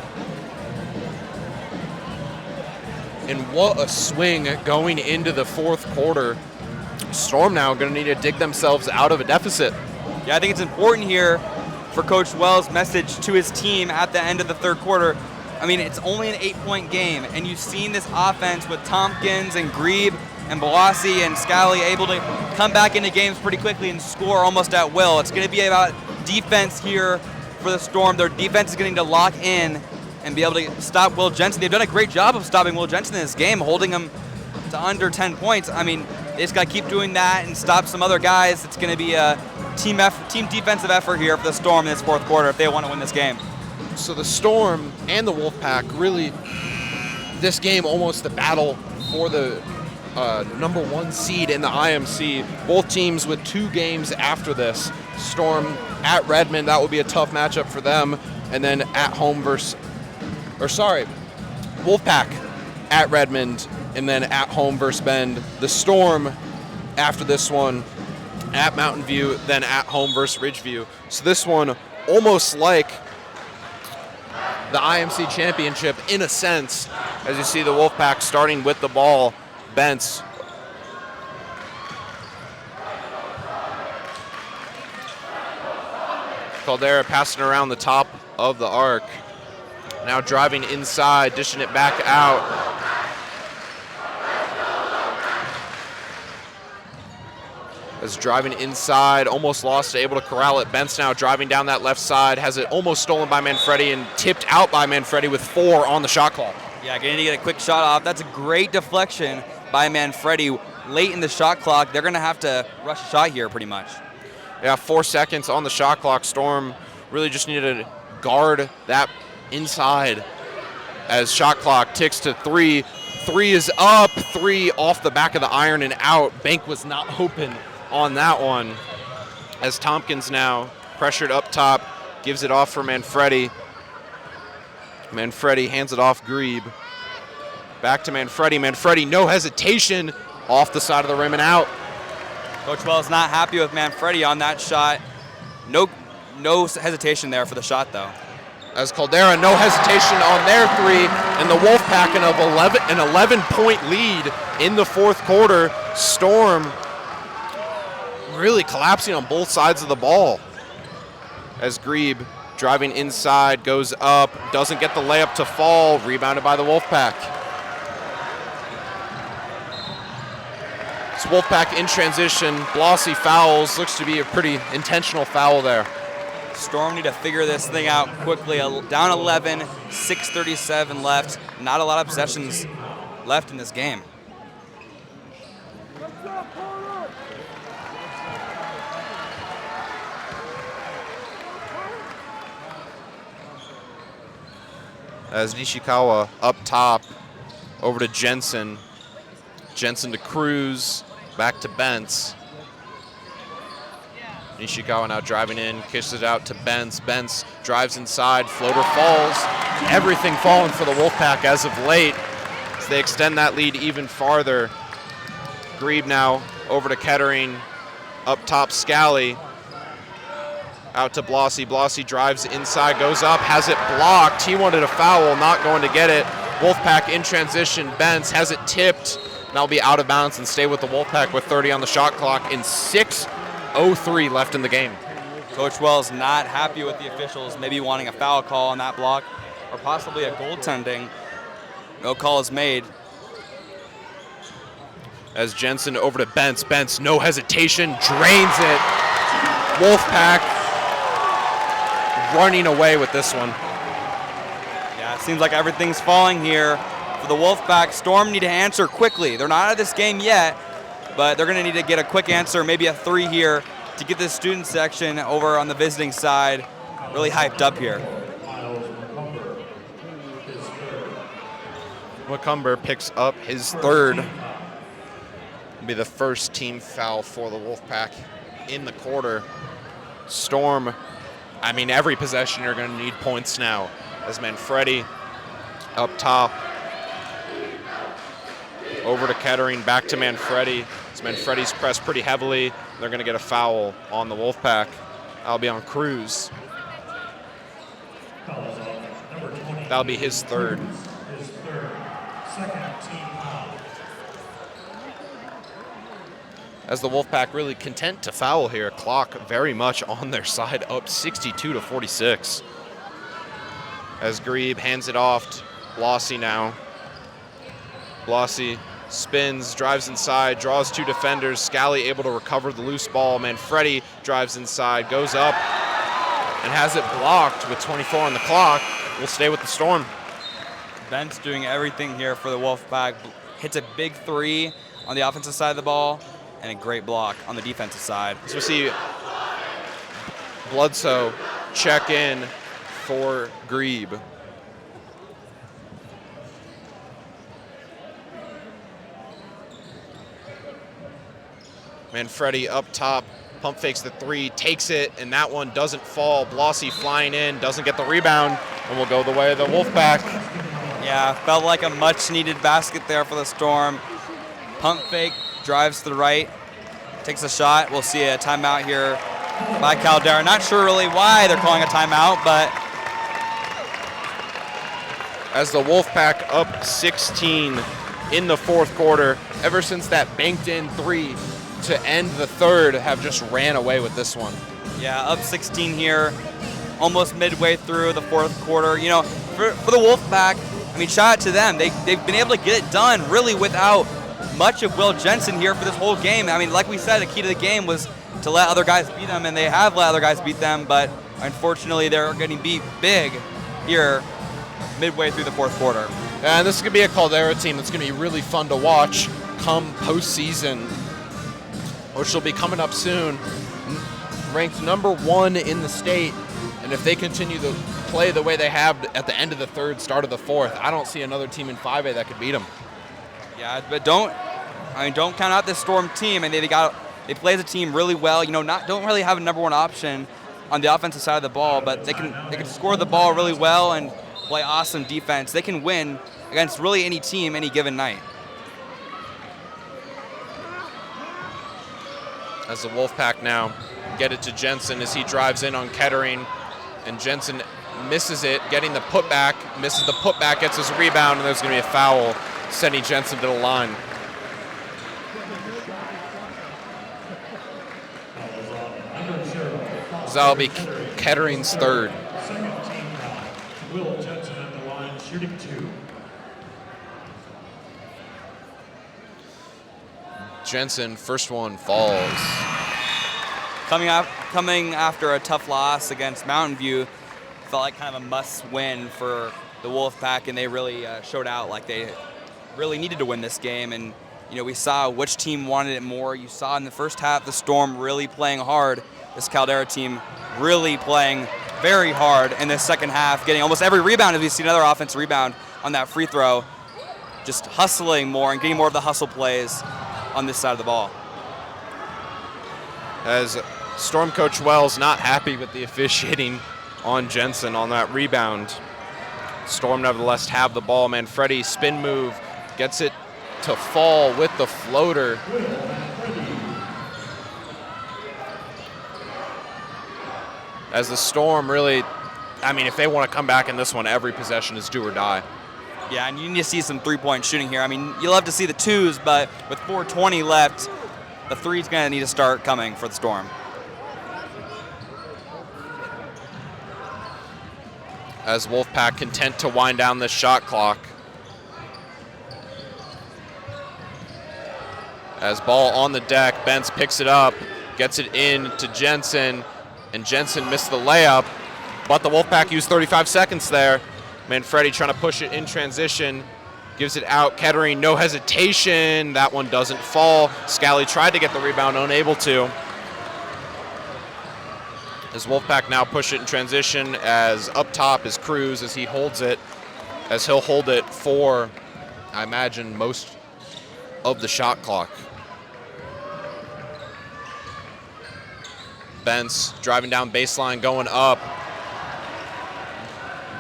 And what a swing going into the fourth quarter. Storm now going to need to dig themselves out of a deficit. Yeah, I think it's important here for Coach Wells' message to his team at the end of the third quarter. I mean, it's only an 8-point game, and you've seen this offense with Tompkins and Grebe and Blasi and Scally able to come back into games pretty quickly and score almost at will. It's going to be about defense here for the Storm. Their defense is going to lock in and be able to stop Will Jensen. They've done a great job of stopping Will Jensen in this game, holding him to under 10 points. I mean, they just got to keep doing that and stop some other guys. It's going to be a team defensive effort here for the Storm in this fourth quarter if they want to win this game. So the Storm and the Wolfpack, really, this game almost the battle for the number 1 seed in the IMC. Both teams with 2 games after this. Storm at Redmond, that will be a tough matchup for them. And then at home Wolfpack at Redmond, and then at home versus Bend. The Storm, after this one, at Mountain View, then at home versus Ridgeview. So this one almost like the IMC championship in a sense, as you see the Wolfpack starting with the ball. Bentz. Caldera passing around the top of the arc. Now driving inside, dishing it back out. As driving inside, almost lost, able to corral it. Bentz now driving down that left side, has it almost stolen by Manfredi and tipped out by Manfredi with 4 on the shot clock. Yeah, getting to get a quick shot off. That's a great deflection by Manfredi late in the shot clock. They're going to have to rush a shot here pretty much. Yeah, 4 seconds on the shot clock. Storm really just needed to guard that inside as shot clock ticks to 3. 3 is up, 3 off the back of the iron and out. Bank was not open on that one, as Tompkins now pressured up top, gives it off for Manfredi. Manfredi hands it off Grebe. Back to Manfredi. Manfredi, no hesitation, off the side of the rim and out. Coach Wells not happy with Manfredi on that shot. No hesitation there for the shot, though. As Caldera, no hesitation on their 3, and the Wolfpack an 11-point lead in the fourth quarter. Storm really collapsing on both sides of the ball. As Grebe driving inside, goes up, doesn't get the layup to fall, rebounded by the Wolfpack. It's Wolfpack in transition. Blasi fouls, looks to be a pretty intentional foul there. Storm need to figure this thing out quickly. Down 11, 6:37 left. Not a lot of possessions left in this game. As Nishikawa up top, over to Jensen. Jensen to Cruz, back to Bentz. Nishikawa now driving in, kisses it out to Bence. Bence drives inside, floater falls. Everything falling for the Wolfpack as of late, as they extend that lead even farther. Grebe now over to Kettering, up top Scally. Out to Blossy. Blossy drives inside, goes up, has it blocked. He wanted a foul, not going to get it. Wolfpack in transition. Bence has it tipped. That'll be out of bounds and stay with the Wolfpack with 30 on the shot clock and 6:03 left in the game. Coach Wells not happy with the officials, maybe wanting a foul call on that block or possibly a goaltending. No call is made. As Jensen over to Bence. Bence, no hesitation, drains it. Wolfpack running away with this one. Yeah, it seems like everything's falling here for the Wolfpack. Storm need to answer quickly. They're not out of this game yet, but they're going to need to get a quick answer, maybe a 3 here, to get this student section over on the visiting side really hyped up here. McCumber picks up his third. It'll be the first team foul for the Wolfpack in the quarter. Storm, I mean, every possession you're going to need points now. As Manfredi up top. Over to Kettering, back to Manfredi. As Manfredi's pressed pretty heavily. They're going to get a foul on the Wolfpack. That'll be on Cruz. That'll be his third. As the Wolfpack really content to foul here. Clock very much on their side, up 62-46. As Grebe hands it off to Blossy now. Blossy spins, drives inside, draws 2 defenders. Scally able to recover the loose ball. Manfredi drives inside, goes up, and has it blocked with 24 on the clock. We'll stay with the Storm. Bence doing everything here for the Wolfpack. Hits a big 3 on the offensive side of the ball and a great block on the defensive side. So we see Bledsoe check in for Grebe. Manfredi up top, pump fakes the 3, takes it, and that one doesn't fall. Blossy flying in, doesn't get the rebound, and will go the way of the Wolfpack. Yeah, felt like a much-needed basket there for the Storm. Pump fake, drives to the right, takes a shot. We'll see a timeout here by Caldera. Not sure really why they're calling a timeout, but as the Wolfpack up 16 in the fourth quarter, ever since that banked-in 3 to end the third, have just ran away with this one. Yeah, up 16 here, almost midway through the fourth quarter. You know, for the Wolfpack, I mean, shout out to them. They've been able to get it done really without much of Will Jensen here for this whole game. I mean, like we said, the key to the game was to let other guys beat them, and they have let other guys beat them, but unfortunately they're getting beat big here midway through the fourth quarter. And this is going to be a Caldera team that's going to be really fun to watch come postseason, which will be coming up soon. Ranked #1 in the state, and if they continue to play the way they have at the end of the third, start of the fourth, I don't see another team in 5A that could beat them. Yeah, but don't count out this Storm team. And they play as a team really well. You know, don't really have a #1 option on the offensive side of the ball, but they can score the ball really well and play awesome defense. They can win against really any team any given night. As the Wolfpack now get it to Jensen as he drives in on Kettering, and Jensen misses it, getting the putback, misses the putback, gets his rebound, and there's going to be a foul, sending Jensen to the line. That'll be Kettering's third. Second team foul. Will Jensen at the line, shooting 2. Jensen, first one falls. Coming after a tough loss against Mountain View, felt like kind of a must-win for the Wolfpack, and they really showed out like they really needed to win this game. And you know, we saw which team wanted it more. You saw in the first half the Storm really playing hard. This Caldera team really playing very hard in the second half, getting almost every rebound, as we see another offensive rebound on that free throw. Just hustling more and getting more of the hustle plays on this side of the ball. As Storm coach Wells not happy with the officiating on Jensen on that rebound. Storm nevertheless have the ball. Manfredi spin move, gets it to fall with the floater. As the Storm really, I mean, if they want to come back in this one, every possession is do or die. Yeah, and you need to see some three-point shooting here. I mean, you love to see the twos, but with 4:20 left, the three's going to need to start coming for the Storm. As Wolfpack content to wind down this shot clock. As ball on the deck, Bentz picks it up, gets it in to Jensen, and Jensen missed the layup, but the Wolfpack used 35 seconds there. Manfredi trying to push it in transition, gives it out. Kettering, no hesitation. That one doesn't fall. Scally tried to get the rebound, unable to. As Wolfpack now push it in transition, as up top is Cruz as he holds it, as he'll hold it for, I imagine, most of the shot clock. Bentz driving down baseline, going up.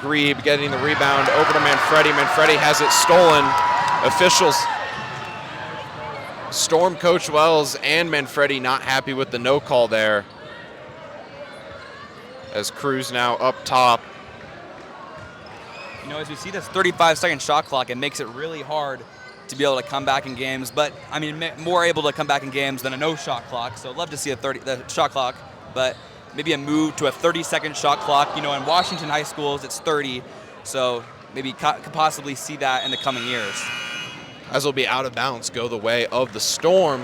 Grebe getting the rebound over to Manfredi. Manfredi has it stolen. Officials, Storm coach Wells and Manfredi not happy with the no call there. As Cruz now up top. You know, as we see this 35-second shot clock, it makes it really hard to be able to come back in games. But, I mean, more able to come back in games than a no-shot clock. So I'd love to see the shot clock, but maybe a move to a 30-second shot clock. You know, in Washington high schools, it's 30. So maybe could possibly see that in the coming years. As will be out of bounds, go the way of the Storm.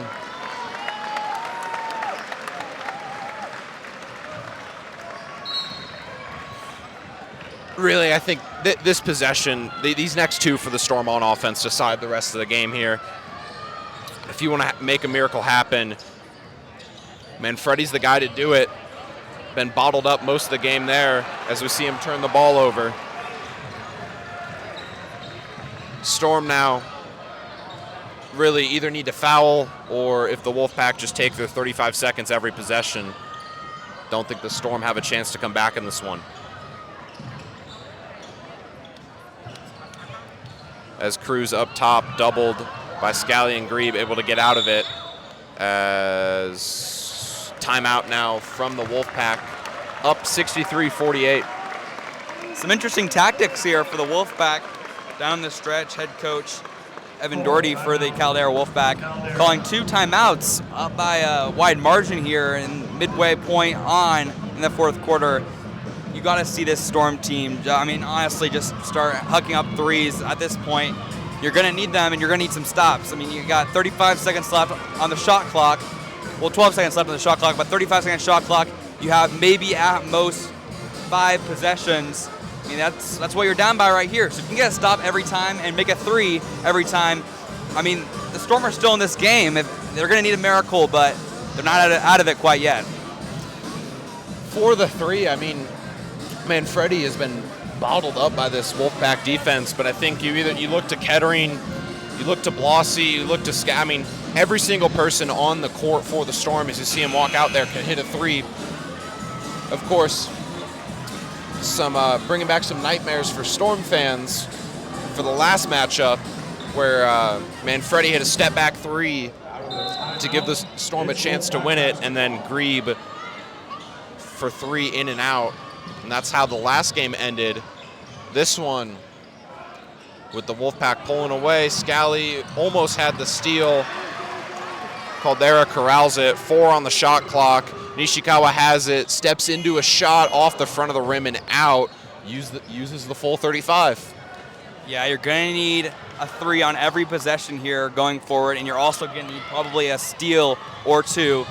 Really, I think this possession, these next two for the Storm on offense decide the rest of the game here. If you want to make a miracle happen, Manfredi's the guy to do it. Been bottled up most of the game there as we see him turn the ball over. Storm now really either need to foul, or if the Wolfpack just take their 35 seconds every possession, don't think the Storm have a chance to come back in this one. As Cruz up top, doubled by Scally and Grebe, able to get out of it. As timeout now from the Wolfpack, up 63-48. Some interesting tactics here for the Wolfpack down the stretch. Head coach Evan Doherty for the Caldera Wolfpack calling 2 timeouts up by a wide margin here in midway point on in the fourth quarter. You got to see this Storm team, I mean, honestly, just start hucking up threes at this point. You're going to need them, and you're going to need some stops. I mean, you got 35 seconds left on the shot clock. Well, 12 seconds left on the shot clock, but 35-second shot clock. You have maybe at most 5 possessions. I mean, that's what you're down by right here. So if you can get a stop every time and make a 3 every time, I mean, the Storm are still in this game. They're going to need a miracle, but they're not out of it quite yet. For the 3, I mean, Manfredi has been bottled up by this Wolfpack defense, but I think you look to Kettering, you look to Blossy, you look to I mean, every single person on the court for the Storm, as you see him walk out there, can hit a 3. Of course, bringing back some nightmares for Storm fans for the last matchup, where Manfredi hit a step-back 3 to give the Storm a chance to win it, and then Grebe for 3 in and out. And that's how the last game ended. This one, with the Wolfpack pulling away, Scally almost had the steal. Caldera corrals it, 4 on the shot clock. Nishikawa has it, steps into a shot off the front of the rim and out, uses the full 35. Yeah, you're going to need a 3 on every possession here going forward, and you're also going to need probably a steal or 2,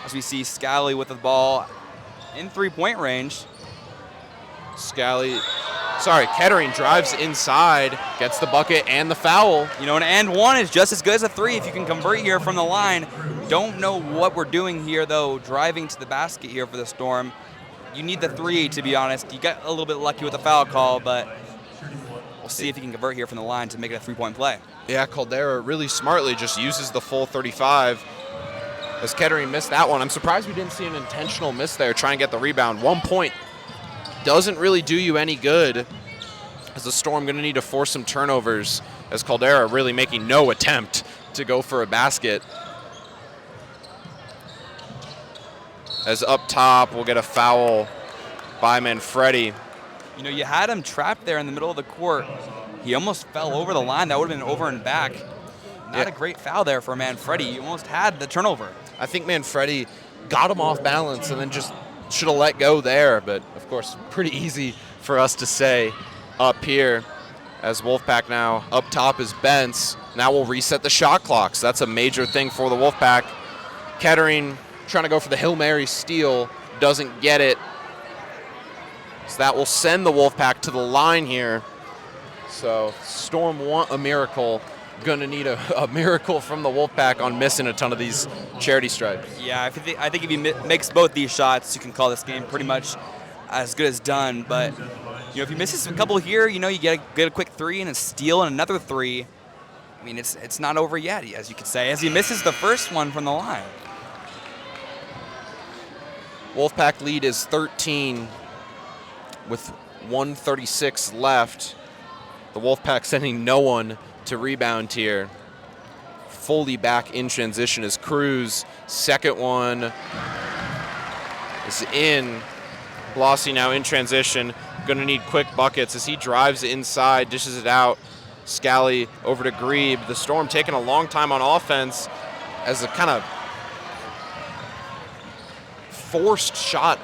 as we see Scally with the ball in 3-point range. Kettering drives inside, gets the bucket and the foul. You know, an and 1 is just as good as a 3 if you can convert here from the line. Don't know what we're doing here, though, driving to the basket here for the Storm. You need the 3, to be honest. You got a little bit lucky with the foul call, but we'll see if you can convert here from the line to make it a 3-point play. Yeah, Caldera really smartly just uses the full 35. as Kettering missed that one. I'm surprised we didn't see an intentional miss there, try and get the rebound. 1 point doesn't really do you any good, as the Storm going to need to force some turnovers, as Caldera really making no attempt to go for a basket. As up top, we'll get a foul by Manfredi. You know, you had him trapped there in the middle of the court. He almost fell over the line. That would have been over and back. Not a great foul there for Manfredi. You almost had the turnover. I think Manfredi got him off balance and then just should have let go there. But, of course, pretty easy for us to say up here. As Wolfpack now up top is Bentz. Now we'll reset the shot clocks. That's a major thing for the Wolfpack. Kettering trying to go for the Hail Mary steal. Doesn't get it. So that will send the Wolfpack to the line here. So Storm want a miracle. Going to need a miracle from the Wolfpack on missing a ton of these charity stripes. Yeah, I think if he makes both these shots, you can call this game pretty much as good as done. But you know, if he misses a couple here, you know, you get a quick three and a steal and another three. I mean, it's not over yet, as you could say, as he misses the first one from the line. Wolfpack lead is 13 with 1:36 left. The Wolfpack sending no one to rebound here. Fully back in transition is Cruz. Second one is in. Blossy now in transition. Going to need quick buckets as he drives inside, dishes it out. Scally over to Grebe. The Storm taking a long time on offense as a kind of forced shot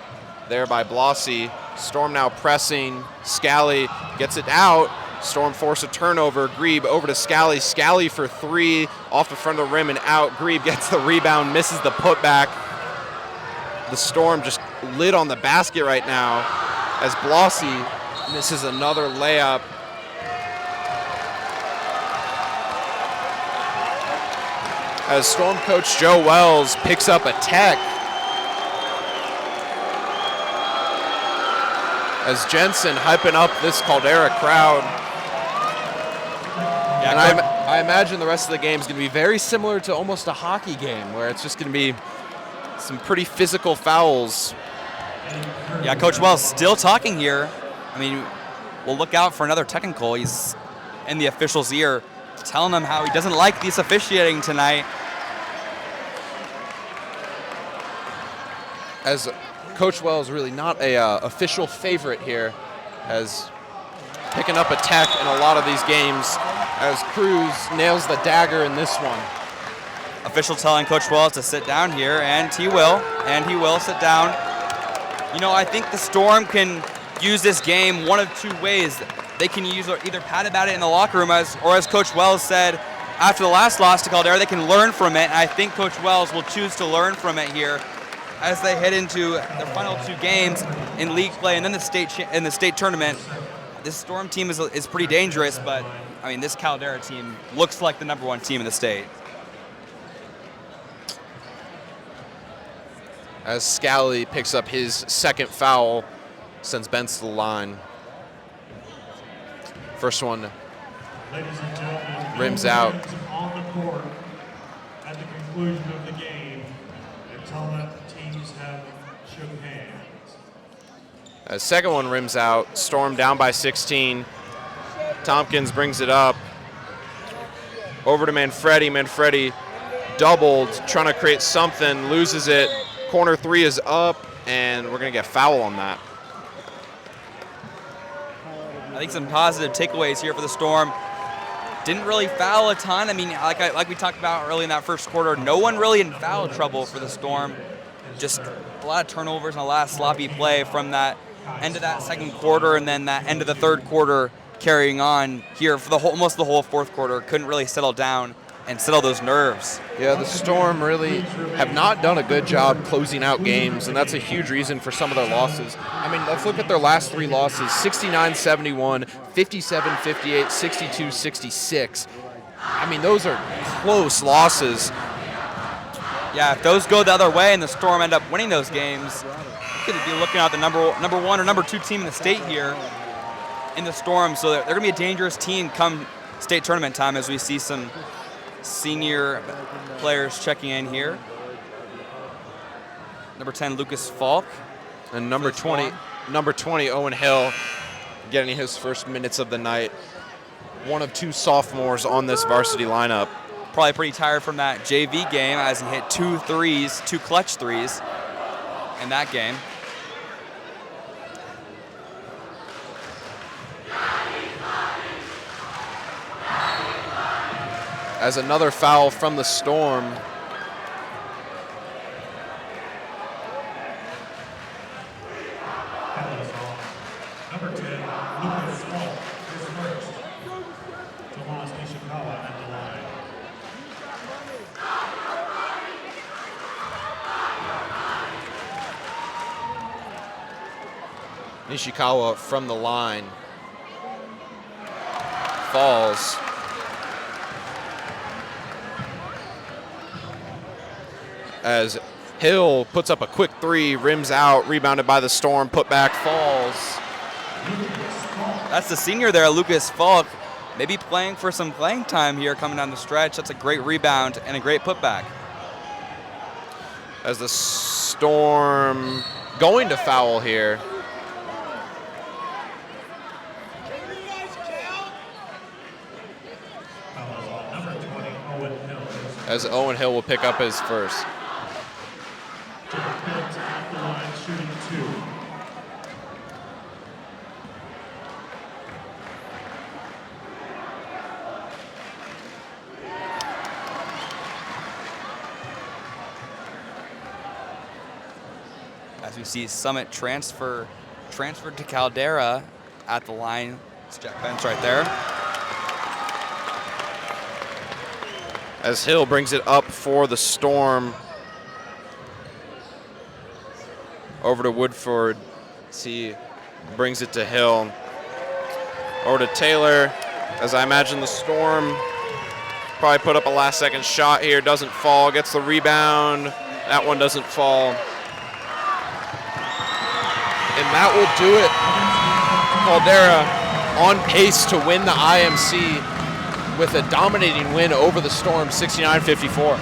there by Blossy. Storm now pressing. Scally gets it out. Storm force a turnover. Grebe over to Scally. Scally for three off the front of the rim and out. Grebe gets the rebound, misses the putback. The Storm just lit on the basket right now as Blossy misses another layup. As Storm coach Joe Wells picks up a tech. As Jensen hyping up this Caldera crowd. And I imagine the rest of the game is going to be very similar to almost a hockey game where it's just going to be some pretty physical fouls. Yeah, Coach Wells still talking here. I mean, we'll look out for another technical. He's in the official's ear telling them how he doesn't like this officiating tonight. As Coach Wells really not a official favorite here, as picking up a tech in a lot of these games, as Cruz nails the dagger in this one. Official telling Coach Wells to sit down here, and he will sit down. You know, I think the Storm can use this game one of two ways. They can either pat about it in the locker room, or as Coach Wells said after the last loss to Caldera, they can learn from it. And I think Coach Wells will choose to learn from it here as they head into their final two games in league play and then the state tournament. This Storm team is pretty dangerous, but I mean, this Caldera team looks like the number one team in the state. As Scally picks up his second foul, sends Bentz to the line. First one rims out. On the court at the conclusion of the game until the teams have shook hands. As second one rims out, Storm down by 16. Tompkins brings it up. Over to Manfredi. Manfredi doubled, trying to create something, loses it. Corner three is up, and we're going to get foul on that. I think some positive takeaways here for the Storm. Didn't really foul a ton. I mean, like we talked about early in that first quarter, no one really in foul trouble for the Storm. Just a lot of turnovers and a lot of sloppy play from that end of that second quarter and then that end of the third quarter carrying on here for almost the whole fourth quarter. Couldn't really settle down and settle those nerves. Yeah, the Storm really have not done a good job closing out games, and that's a huge reason for some of their losses. I mean, let's look at their last three losses: 69-71, 57-58, 62-66. I mean, those are close losses. Yeah, if those go the other way and the Storm end up winning those games, you could be looking at the number one or number two team in the state here in the Storm. So they're going to be a dangerous team come state tournament time, as we see some senior players checking in here. Number 10, Lucas Falk. And number 20, Owen Hill, getting his first minutes of the night. One of 2 sophomores on this varsity lineup. Probably pretty tired from that JV game as he hit 2 threes, 2 clutch threes in that game. As another foul from the Storm. That was off. Number 10, Lucas Falk, his first. Tomas Nishikawa at the line. Nishikawa from the line. Falls. As Hill puts up a quick 3, rims out, rebounded by the Storm, put back, falls. That's the senior there, Lucas Falk, maybe playing for some playing time here coming down the stretch. That's a great rebound and a great putback. As the Storm going to foul here. That was off. Number 20, Owen Hill. As Owen Hill will pick up his first. Jack Benz at the line, shooting 2. As we see Summit transferred to Caldera at the line. It's Jack Benz right there. As Hill brings it up for the Storm. Over to Woodford. He brings it to Hill. Over to Taylor. As I imagine the Storm probably put up a last-second shot here. Doesn't fall. Gets the rebound. That one doesn't fall. And that will do it. Caldera on pace to win the IMC with a dominating win over the Storm, 69-54.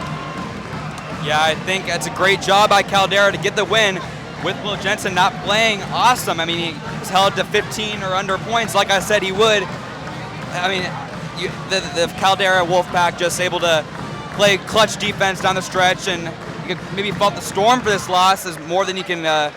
Yeah, I think that's a great job by Caldera to get the win with Will Jensen not playing awesome. I mean, he was held to 15 or under points like I said he would. I mean, the Caldera Wolfpack just able to play clutch defense down the stretch, and you could maybe fault the Storm for this loss is more than you can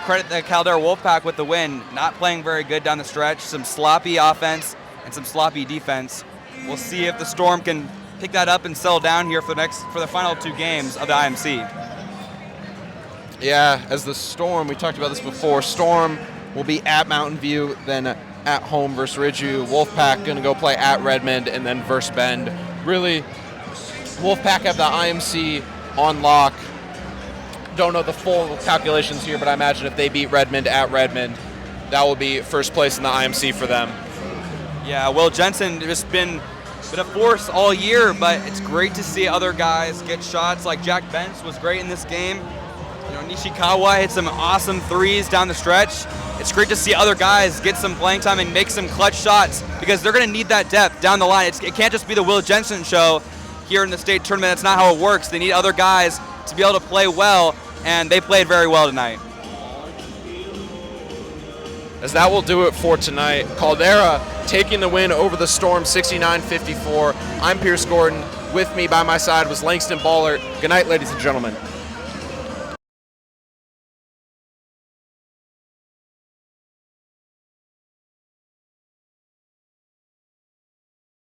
credit the Caldera Wolfpack with the win. Not playing very good down the stretch, some sloppy offense and some sloppy defense. We'll see if the Storm can pick that up and settle down here for the final 2 games of the IMC. Yeah, as the Storm, we talked about this before, Storm will be at Mountain View, then at home versus Ridgeview. Wolfpack going to go play at Redmond and then versus Bend. Really, Wolfpack have the IMC on lock. Don't know the full calculations here, but I imagine if they beat Redmond at Redmond, that will be first place in the IMC for them. Yeah, Will Jensen just been a force all year, but it's great to see other guys get shots. Like Jack Benz was great in this game. You know, Nishikawa hit some awesome threes down the stretch. It's great to see other guys get some playing time and make some clutch shots because they're going to need that depth down the line. It can't just be the Will Jensen show here in the state tournament. That's not how it works. They need other guys to be able to play well, and they played very well tonight. As that will do it for tonight. Caldera taking the win over the Storm, 69-54. I'm Pierce Gordon. With me by my side was Langston Ballert. Good night, ladies and gentlemen.